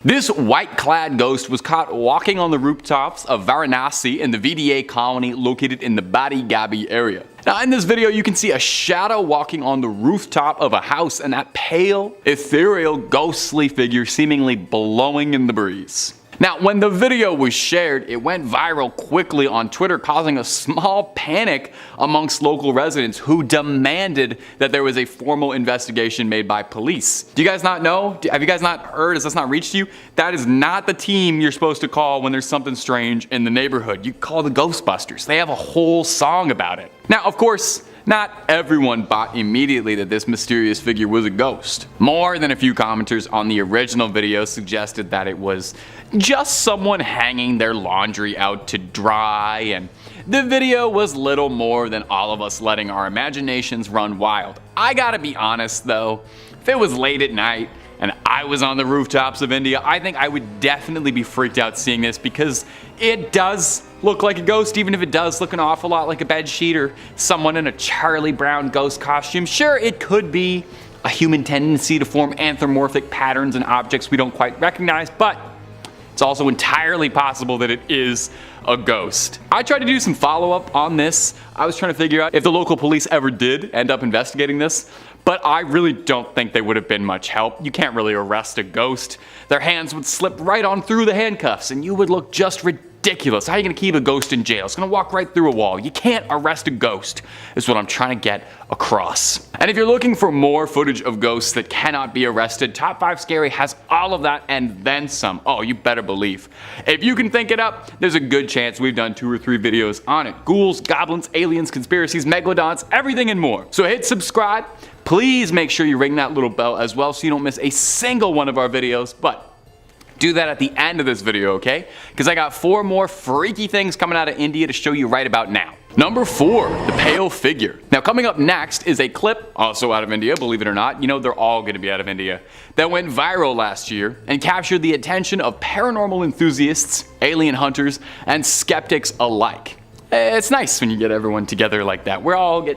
This white-clad ghost was caught walking on the rooftops of Varanasi in the VDA colony located in the Badi Gabi area. Now in this video you can see a shadow walking on the rooftop of a house and that pale, ethereal, ghostly figure seemingly blowing in the breeze. Now, when the video was shared, it went viral quickly on Twitter, causing a small panic amongst local residents who demanded that there was a formal investigation made by police. Do you guys not know? Have you guys not heard? Has this not reached you? That is not the team you're supposed to call when there's something strange in the neighborhood. You call the Ghostbusters. They have a whole song about it. Now, of course, not everyone bought immediately that this mysterious figure was a ghost. More than a few commenters on the original video suggested that it was just someone hanging their laundry out to dry, and the video was little more than all of us letting our imaginations run wild. I gotta be honest though, if it was late at night and I was on the rooftops of India, I think I would definitely be freaked out seeing this, because it does look like a ghost, even if it does look an awful lot like a bedsheet or someone in a Charlie Brown ghost costume. Sure, it could be a human tendency to form anthropomorphic patterns in objects we don't quite recognize, but it's also entirely possible that it is a ghost. I tried to do some follow-up on this. I was trying to figure out if the local police ever did end up investigating this, but I really don't think they would have been much help. You can't really arrest a ghost. Their hands would slip right on through the handcuffs and you would look just ridiculous. How are you gonna keep a ghost in jail? It's gonna walk right through a wall. You can't arrest a ghost, is what I'm trying to get across. And if you're looking for more footage of ghosts that cannot be arrested, Top 5 Scary has all of that and then some. Oh, you better believe. If you can think it up, there's a good chance we've done 2 or 3 videos on it. Ghouls, goblins, aliens, conspiracies, megalodons, everything and more. So hit subscribe. Please make sure you ring that little bell as well so you don't miss a single one of our videos, but do that at the end of this video, okay? Because I got 4 more freaky things coming out of India to show you right about now. Number 4, the pale figure. Now coming up next is a clip, also out of India, believe it or not, you know they're all gonna be out of India, that went viral last year and captured the attention of paranormal enthusiasts, alien hunters, and skeptics alike. It's nice when you get everyone together like that. We all get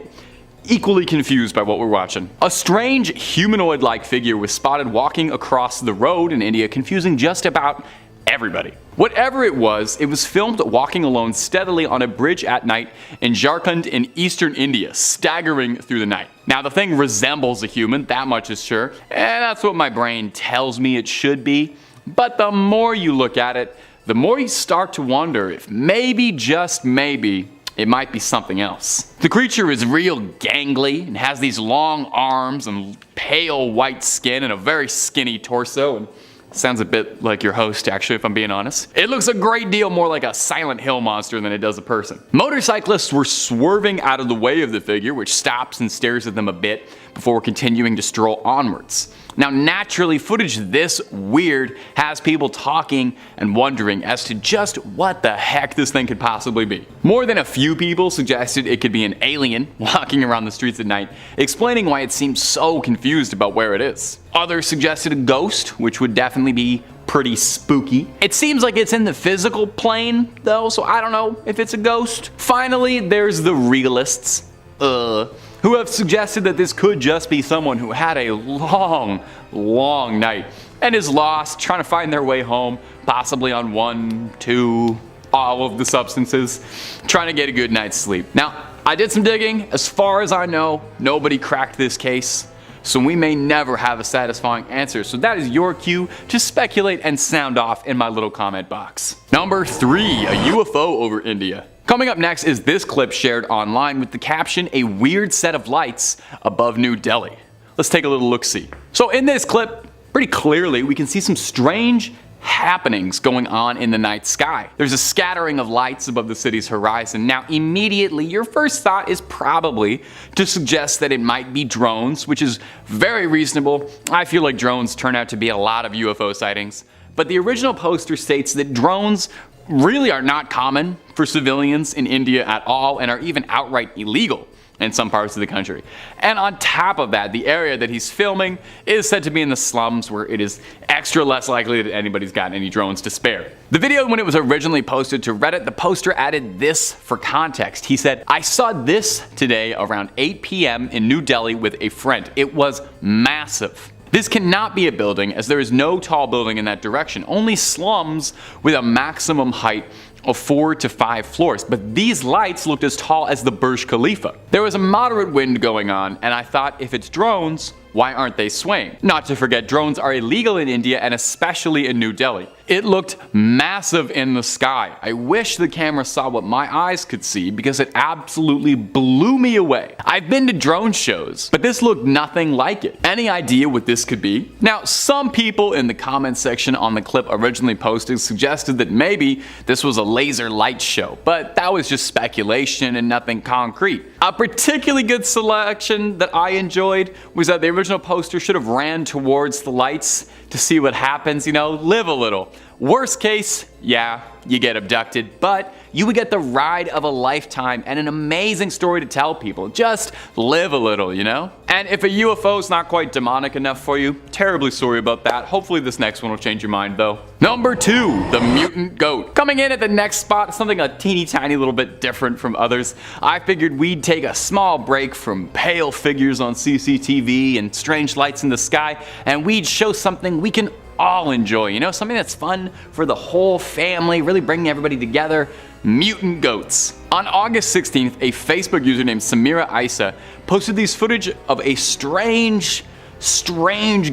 equally confused by what we're watching. A strange humanoid-like figure was spotted walking across the road in India, confusing just about everybody. Whatever it was filmed walking alone steadily on a bridge at night in Jharkhand in eastern India, staggering through the night. Now the thing resembles a human, that much is sure, and that's what my brain tells me it should be, but the more you look at it, the more you start to wonder if maybe, just maybe, it might be something else. The creature is real gangly and has these long arms and pale white skin and a very skinny torso, and sounds a bit like your host actually, if I'm being honest. It looks a great deal more like a Silent Hill monster than it does a person. Motorcyclists were swerving out of the way of the figure, which stops and stares at them a bit before continuing to stroll onwards. Now naturally, footage this weird has people talking and wondering as to just what the heck this thing could possibly be. More than a few people suggested it could be an alien walking around the streets at night, explaining why it seems so confused about where it is. Others suggested a ghost, which would definitely be pretty spooky. It seems like it's in the physical plane though, so I don't know if it's a ghost. Finally, there's the realists, who have suggested that this could just be someone who had a long night and is lost, trying to find their way home, possibly on 1, 2, all of the substances, trying to get a good night's sleep. Now, I did some digging. As far as I know, nobody cracked this case, so we may never have a satisfying answer. So that is your cue to speculate and sound off in my little comment box. Number 3, a UFO over India. Coming up next is this clip shared online with the caption, "A weird set of lights above New Delhi." Let's take a little look-see. So in this clip, pretty clearly we can see some strange happenings going on in the night sky. There's a scattering of lights above the city's horizon. Now immediately your first thought is probably to suggest that it might be drones, which is very reasonable. I feel like drones turn out to be a lot of UFO sightings. But the original poster states that drones really are not common for civilians in India at all and are even outright illegal in some parts of the country. And on top of that, the area that he's filming is said to be in the slums, where it is extra less likely that anybody's got any drones to spare. The video, when it was originally posted to Reddit, the poster added this for context. He said, "I saw this today around 8 p.m. in New Delhi with a friend. It was massive. This cannot be a building, as there is no tall building in that direction, only slums with a maximum height of 4 to 5 floors, but these lights looked as tall as the Burj Khalifa. There was a moderate wind going on, and I thought if it's drones, Why aren't they swaying? Not to forget, drones are illegal in India and especially in New Delhi. It looked massive in the sky. I wish the camera saw what my eyes could see because it absolutely blew me away. I've been to drone shows, but this looked nothing like it. Any idea what this could be? Now, some people in the comment section on the clip originally posted suggested that maybe this was a laser light show, but that was just speculation and nothing concrete. A particularly good selection that I enjoyed was that the original poster should have ran towards the lights to see what happens, live a little. Worst case, yeah, you get abducted, but you would get the ride of a lifetime and an amazing story to tell people. Just live a little, And if a UFO is not quite demonic enough for you, terribly sorry about that. Hopefully this next one will change your mind though. Number 2, the Mutant Goat. Coming in at the next spot, something a teeny tiny little bit different from others. I figured we'd take a small break from pale figures on CCTV and strange lights in the sky, and we'd show something we can all enjoy, something that's fun for the whole family, really bringing everybody together. Mutant Goats. On August 16th, a Facebook user named Samira Isa posted these footage of a strange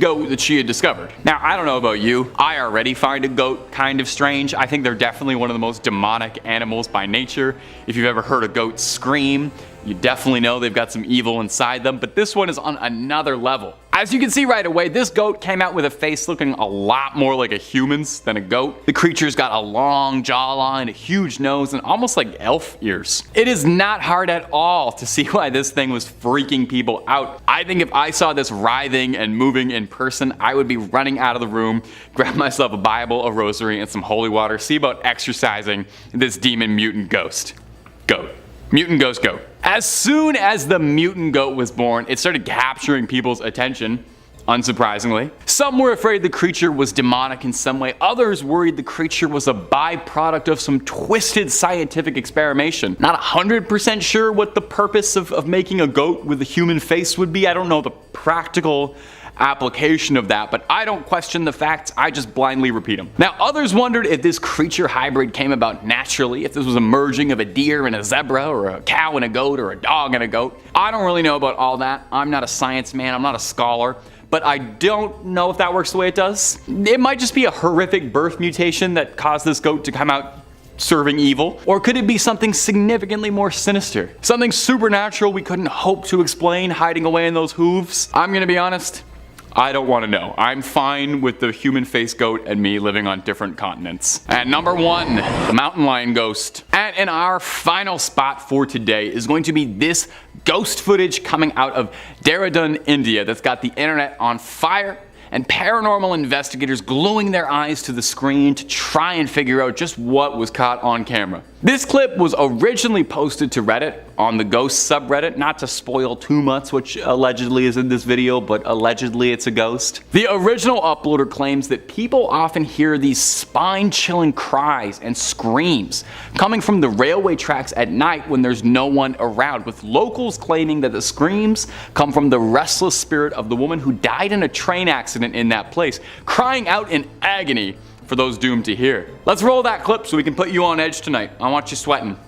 goat that she had discovered. Now, I don't know about you, I already find a goat kind of strange. I think they're definitely one of the most demonic animals by nature. If you've ever heard a goat scream, you definitely know they've got some evil inside them, but this one is on another level. As you can see right away, this goat came out with a face looking a lot more like a human's than a goat. The creature's got a long jawline, a huge nose, and almost like elf ears. It is not hard at all to see why this thing was freaking people out. I think if I saw this writhing and moving in person, I would be running out of the room, grab myself a Bible, a rosary, and some holy water, see about exorcising this demon mutant ghost. Goat. Mutant Ghost Goat. As soon as the Mutant Goat was born, it started capturing people's attention, unsurprisingly. Some were afraid the creature was demonic in some way. Others worried the creature was a byproduct of some twisted scientific experimentation. Not 100% sure what the purpose of making a goat with a human face would be. I don't know the practical application of that, but I don't question the facts, I just blindly repeat them. Now, others wondered if this creature hybrid came about naturally, if this was a merging of a deer and a zebra, or a cow and a goat, or a dog and a goat. I don't really know about all that. I'm not a science man, I'm not a scholar, but I don't know if that works the way it does. It might just be a horrific birth mutation that caused this goat to come out serving evil, or could it be something significantly more sinister? Something supernatural we couldn't hope to explain hiding away in those hooves? I'm gonna be honest, I don't want to know. I'm fine with the human face goat and me living on different continents. At number 1, the mountain lion ghost. And in our final spot for today is going to be this ghost footage coming out of Dehradun, India, that's got the internet on fire and paranormal investigators gluing their eyes to the screen to try and figure out just what was caught on camera. This clip was originally posted to Reddit on the ghost subreddit, not to spoil too much which allegedly is in this video, but allegedly it's a ghost. The original uploader claims that people often hear these spine-chilling cries and screams coming from the railway tracks at night when there's no one around, with locals claiming that the screams come from the restless spirit of the woman who died in a train accident in that place, crying out in agony for those doomed to hear. Let's roll that clip so we can put you on edge tonight. I want you sweating.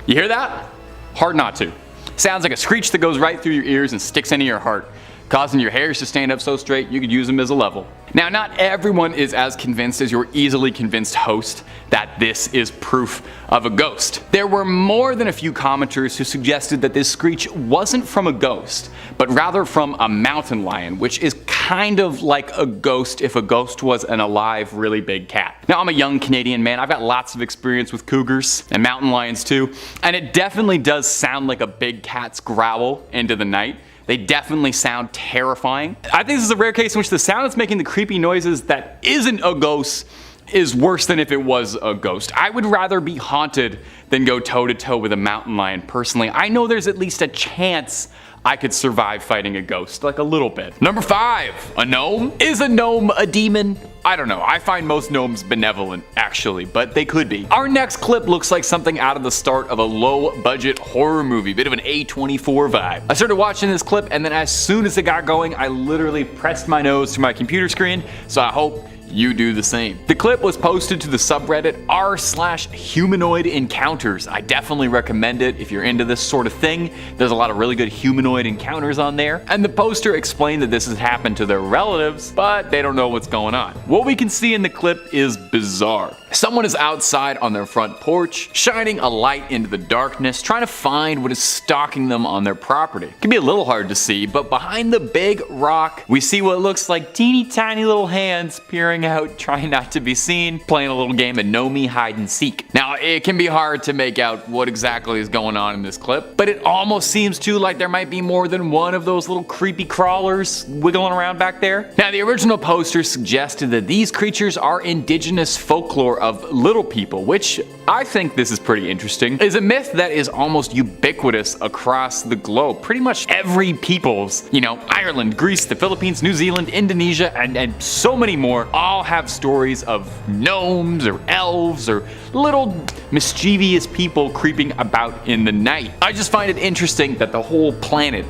You hear that? Hard not to. Sounds like a screech that goes right through your ears and sticks into your heart, causing your hairs to stand up so straight you could use them as a level. Now, not everyone is as convinced as your easily convinced host that this is proof of a ghost. There were more than a few commenters who suggested that this screech wasn't from a ghost, but rather from a mountain lion, which is kind of like a ghost if a ghost was an alive, really big cat. Now, I'm a young Canadian man, I've got lots of experience with cougars and mountain lions too, and it definitely does sound like a big cat's growl into the night. They definitely sound terrifying. I think this is a rare case in which the sound that's making the creepy noises that isn't a ghost is worse than if it was a ghost. I would rather be haunted than go toe-to-toe with a mountain lion personally. I know there's at least a chance I could survive fighting a ghost, like a little bit. Number 5, a gnome? Is a gnome a demon? I don't know, I find most gnomes benevolent, actually, but they could be. Our next clip looks like something out of the start of a low-budget horror movie, bit of an A24 vibe. I started watching this clip, and then as soon as it got going, I literally pressed my nose to my computer screen, so I hope you do the same. The clip was posted to the subreddit r/humanoid encounters. I definitely recommend it if you're into this sort of thing. There's a lot of really good humanoid encounters on there. And the poster explained that this has happened to their relatives, but they don't know what's going on. What we can see in the clip is bizarre. Someone is outside on their front porch, shining a light into the darkness, trying to find what is stalking them on their property. It can be a little hard to see, but behind the big rock, we see what looks like teeny tiny little hands peering out, trying not to be seen, playing a little game of know me hide and seek. Now, it can be hard to make out what exactly is going on in this clip, but it almost seems too like there might be more than one of those little creepy crawlers wiggling around back there. Now, the original poster suggested that these creatures are indigenous folklore of little people, which I think this is pretty interesting. Is a myth that is almost ubiquitous across the globe. Pretty much every people's, Ireland, Greece, the Philippines, New Zealand, Indonesia, and so many more all have stories of gnomes or elves or little mischievous people creeping about in the night. I just find it interesting that the whole planet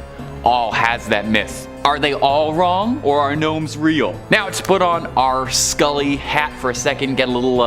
all has that myth. Are they all wrong, or are gnomes real? Now, to put on our Scully hat for a second, get a little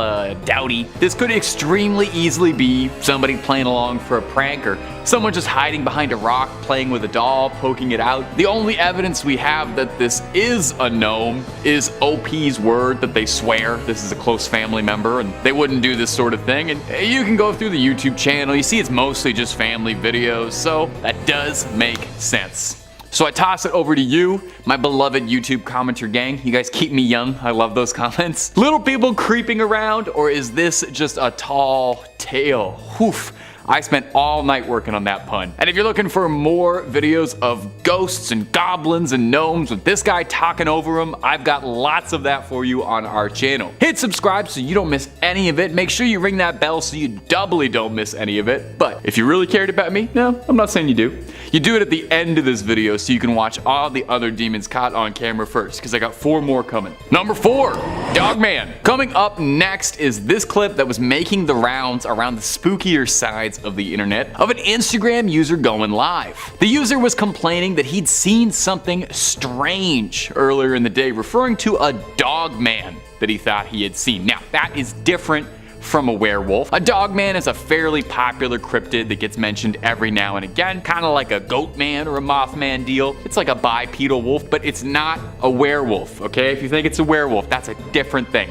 dowdy, this could extremely easily be somebody playing along for a prank, or someone just hiding behind a rock playing with a doll, poking it out. The only evidence we have that this is a gnome is OP's word that they swear this is a close family member and they wouldn't do this sort of thing. And you can go through the YouTube channel, you see it's mostly just family videos, so that does make sense. So I toss it over to you, my beloved YouTube commenter gang. You guys keep me young. I love those comments. Little people creeping around, or is this just a tall tale? Woof. I spent all night working on that pun. And if you're looking for more videos of ghosts and goblins and gnomes with this guy talking over them, I've got lots of that for you on our channel. Hit subscribe so you don't miss any of it. Make sure you ring that bell so you doubly don't miss any of it. But if you really cared about me, no, I'm not saying you do. You do it at the end of this video so you can watch all the other demons caught on camera first, because I got 4 more coming. Number 4, Dogman. Coming up next is this clip that was making the rounds around the spookier sides of the internet of an Instagram user going live. The user was complaining that he'd seen something strange earlier in the day, referring to a Dogman that he thought he had seen. Now, that is different from a werewolf. A Dogman is a fairly popular cryptid that gets mentioned every now and again, kind of like a Goatman or a Mothman deal. It's like a bipedal wolf, but it's not a werewolf, okay? If you think it's a werewolf, that's a different thing.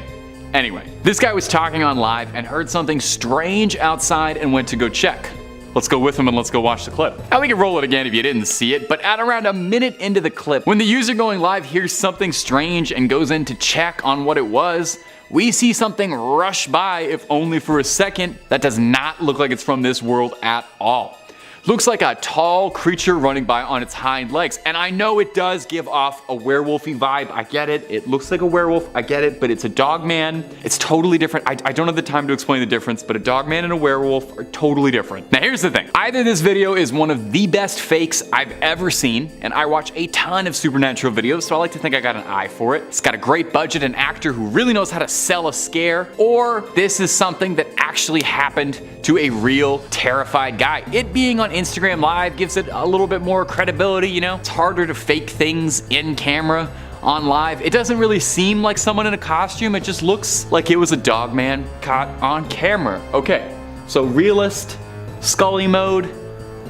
Anyway, this guy was talking on live and heard something strange outside and went to go check. Let's go with him and let's go watch the clip. Now we can roll it again if you didn't see it, but at around a minute into the clip, when the user going live hears something strange and goes in to check on what it was, we see something rush by, if only for a second, that does not look like it's from this world at all. Looks like a tall creature running by on its hind legs. And I know it does give off a werewolfy vibe. I get it. It looks like a werewolf. I get it. But it's a Dogman. It's totally different. I don't have the time to explain the difference, but a Dogman and a werewolf are totally different. Now here's the thing. Either this video is one of the best fakes I've ever seen, and I watch a ton of supernatural videos, so I like to think I got an eye for it. It's got a great budget and actor who really knows how to sell a scare, or this is something that actually happened to a real terrified guy. It being on Instagram Live gives it a little bit more credibility, It's harder to fake things in camera on live. It doesn't really seem like someone in a costume. It just looks like it was a Dogman caught on camera. Okay, so realist, Scully mode.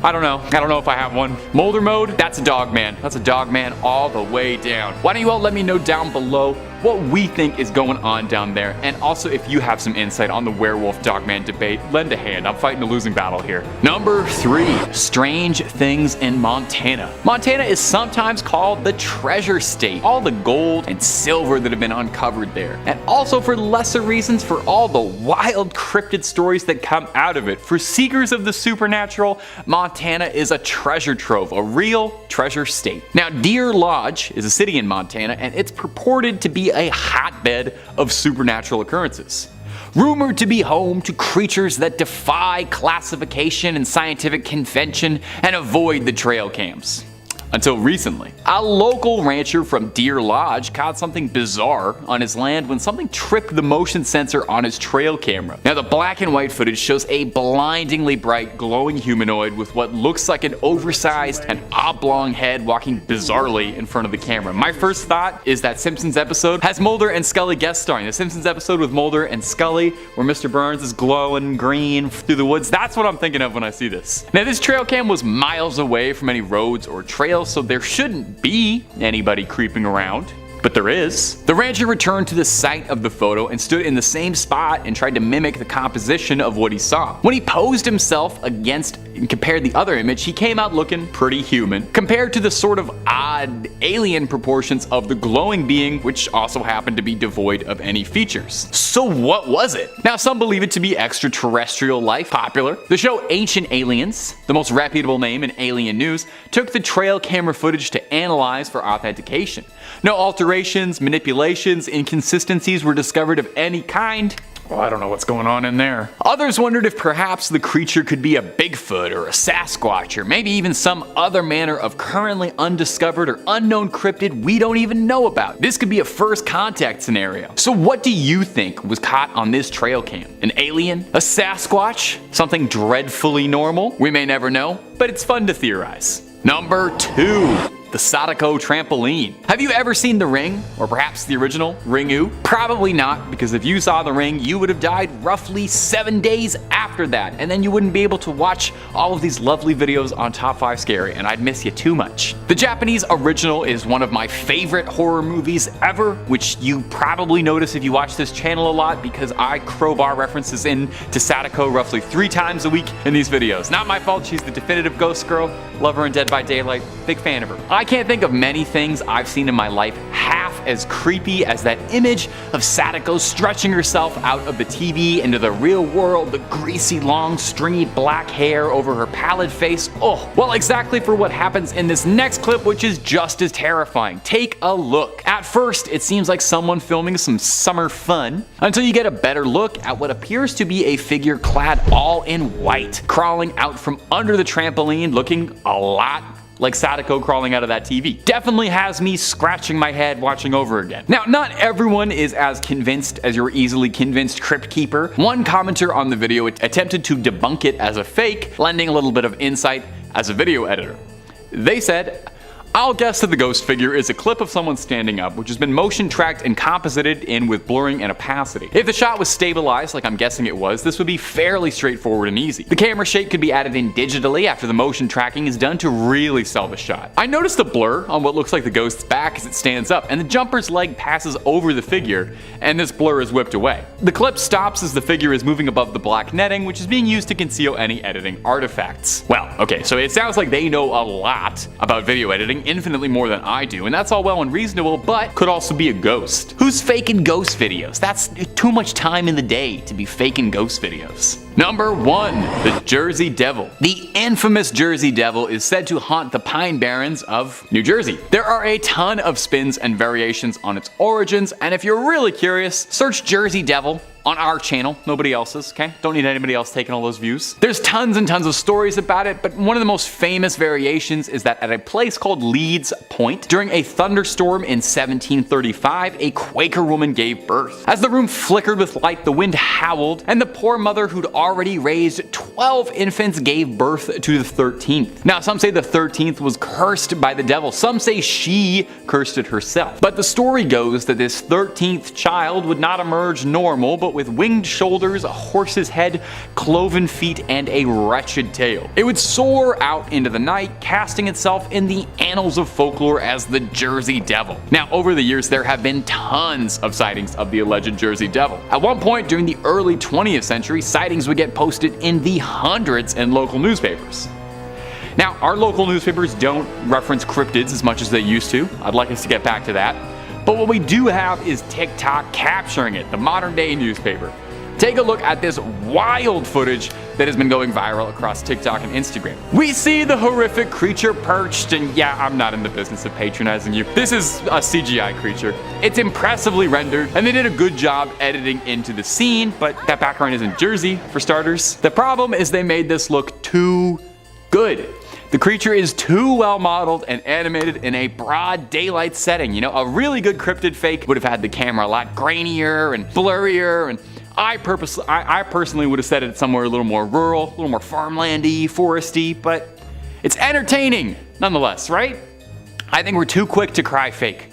I don't know if I have one. Molder mode, that's a Dogman. That's a Dogman all the way down. Why don't you all let me know down below what we think is going on down there, and also if you have some insight on the werewolf Dogman debate, lend a hand. I'm fighting a losing battle here. Number 3, strange things in Montana. Montana is sometimes called the treasure state. All the gold and silver that have been uncovered there, and also for lesser reasons for all the wild cryptid stories that come out of it. For seekers of the supernatural, Montana is a treasure trove, a real treasure state. Now, Deer Lodge is a city in Montana, and it's purported to be a hotbed of supernatural occurrences. Rumored to be home to creatures that defy classification and scientific convention and avoid the trail cams. until recently. A local rancher from Deer Lodge caught something bizarre on his land when something tripped the motion sensor on his trail camera. Now the black and white footage shows a blindingly bright glowing humanoid with what looks like an oversized and oblong head walking bizarrely in front of the camera. My first thought is that Simpsons episode has Mulder and Scully guest starring. The Simpsons episode with Mulder and Scully where Mr. Burns is glowing green through the woods. That's what I'm thinking of when I see this. Now this trail cam was miles away from any roads or trails, so there shouldn't be anybody creeping around. But there is. The rancher returned to the site of the photo and stood in the same spot and tried to mimic the composition of what he saw. When he posed himself against and compared the other image, he came out looking pretty human, compared to the sort of odd alien proportions of the glowing being, which also happened to be devoid of any features. So what was it? Now some believe it to be extraterrestrial life. Popular. The show Ancient Aliens, the most reputable name in alien news, took the trail camera footage to analyze for authentication. No alterations, manipulations, inconsistencies were discovered of any kind. Well, I don't know what's going on in there. Others wondered if perhaps the creature could be a Bigfoot or a Sasquatch or maybe even some other manner of currently undiscovered or unknown cryptid we don't even know about. This could be a first contact scenario. So what do you think was caught on this trail cam? An alien? A Sasquatch? Something dreadfully normal? We may never know, but it's fun to theorize. Number 2. The Sadako trampoline. Have you ever seen The Ring? Or perhaps the original, Ringu? Probably not, because if you saw The Ring, you would have died roughly 7 days after that, and then you wouldn't be able to watch all of these lovely videos on Top 5 Scary, and I'd miss you too much. The Japanese original is one of my favorite horror movies ever, which you probably notice if you watch this channel a lot, because I crowbar references in to Sadako roughly 3 times a week in these videos. Not my fault, she's the definitive ghost girl. Love her in Dead by Daylight, big fan of her. I can't think of many things I've seen in my life half as creepy as that image of Sadako stretching herself out of the TV into the real world, the greasy, long, stringy black hair over her pallid face. Oh, well, exactly for what happens in this next clip, which is just as terrifying. Take a look. At first, it seems like someone filming some summer fun, until you get a better look at what appears to be a figure clad all in white, crawling out from under the trampoline, looking a lot like Sadako crawling out of that TV. Definitely has me scratching my head watching over again. Now, not everyone is as convinced as your easily convinced crypt keeper. One commenter on the video attempted to debunk it as a fake, lending a little bit of insight as a video editor. They said, "I'll guess that the ghost figure is a clip of someone standing up, which has been motion tracked and composited in with blurring and opacity. If the shot was stabilized, like I'm guessing it was, this would be fairly straightforward and easy. The camera shake could be added in digitally after the motion tracking is done to really sell the shot. I noticed a blur on what looks like the ghost's back as it stands up, and the jumper's leg passes over the figure, and this blur is whipped away. The clip stops as the figure is moving above the black netting, which is being used to conceal any editing artifacts." Well, okay, so it sounds like they know a lot about video editing, infinitely more than I do, and that's all well and reasonable, but could also be a ghost. Who's faking ghost videos? That's too much time in the day to be faking ghost videos. Number 1. The Jersey Devil. The infamous Jersey Devil is said to haunt the Pine Barrens of New Jersey. There are a ton of spins and variations on its origins, and if you're really curious, search Jersey Devil on our channel, nobody else's, okay? Don't need anybody else taking all those views. There's tons and tons of stories about it, but one of the most famous variations is that at a place called Leeds Point, during a thunderstorm in 1735, a Quaker woman gave birth. As the room flickered with light, the wind howled, and the poor mother who'd already raised 12 infants gave birth to the 13th. Now, some say the 13th was cursed by the devil. Some say she cursed it herself. But the story goes that this 13th child would not emerge normal, but with winged shoulders, a horse's head, cloven feet, and a wretched tail. It would soar out into the night, casting itself in the annals of folklore as the Jersey Devil. Now, over the years, there have been tons of sightings of the alleged Jersey Devil. At one point during the early 20th century, sightings would get posted in the hundreds in local newspapers. Now, our local newspapers don't reference cryptids as much as they used to. I'd like us to get back to that. But what we do have is TikTok capturing it, the modern day newspaper. Take a look at this wild footage that has been going viral across TikTok and Instagram. We see the horrific creature perched, and yeah, I'm not in the business of patronizing you. This is a CGI creature. It's impressively rendered, and they did a good job editing into the scene, but that background isn't Jersey, for starters. The problem is they made this look too good. The creature is too well modeled and animated in a broad daylight setting. You know, a really good cryptid fake would have had the camera a lot grainier and blurrier, and I personally would have set it somewhere a little more rural, a little more farmlandy, foresty, but it's entertaining nonetheless, right? I think we're too quick to cry fake.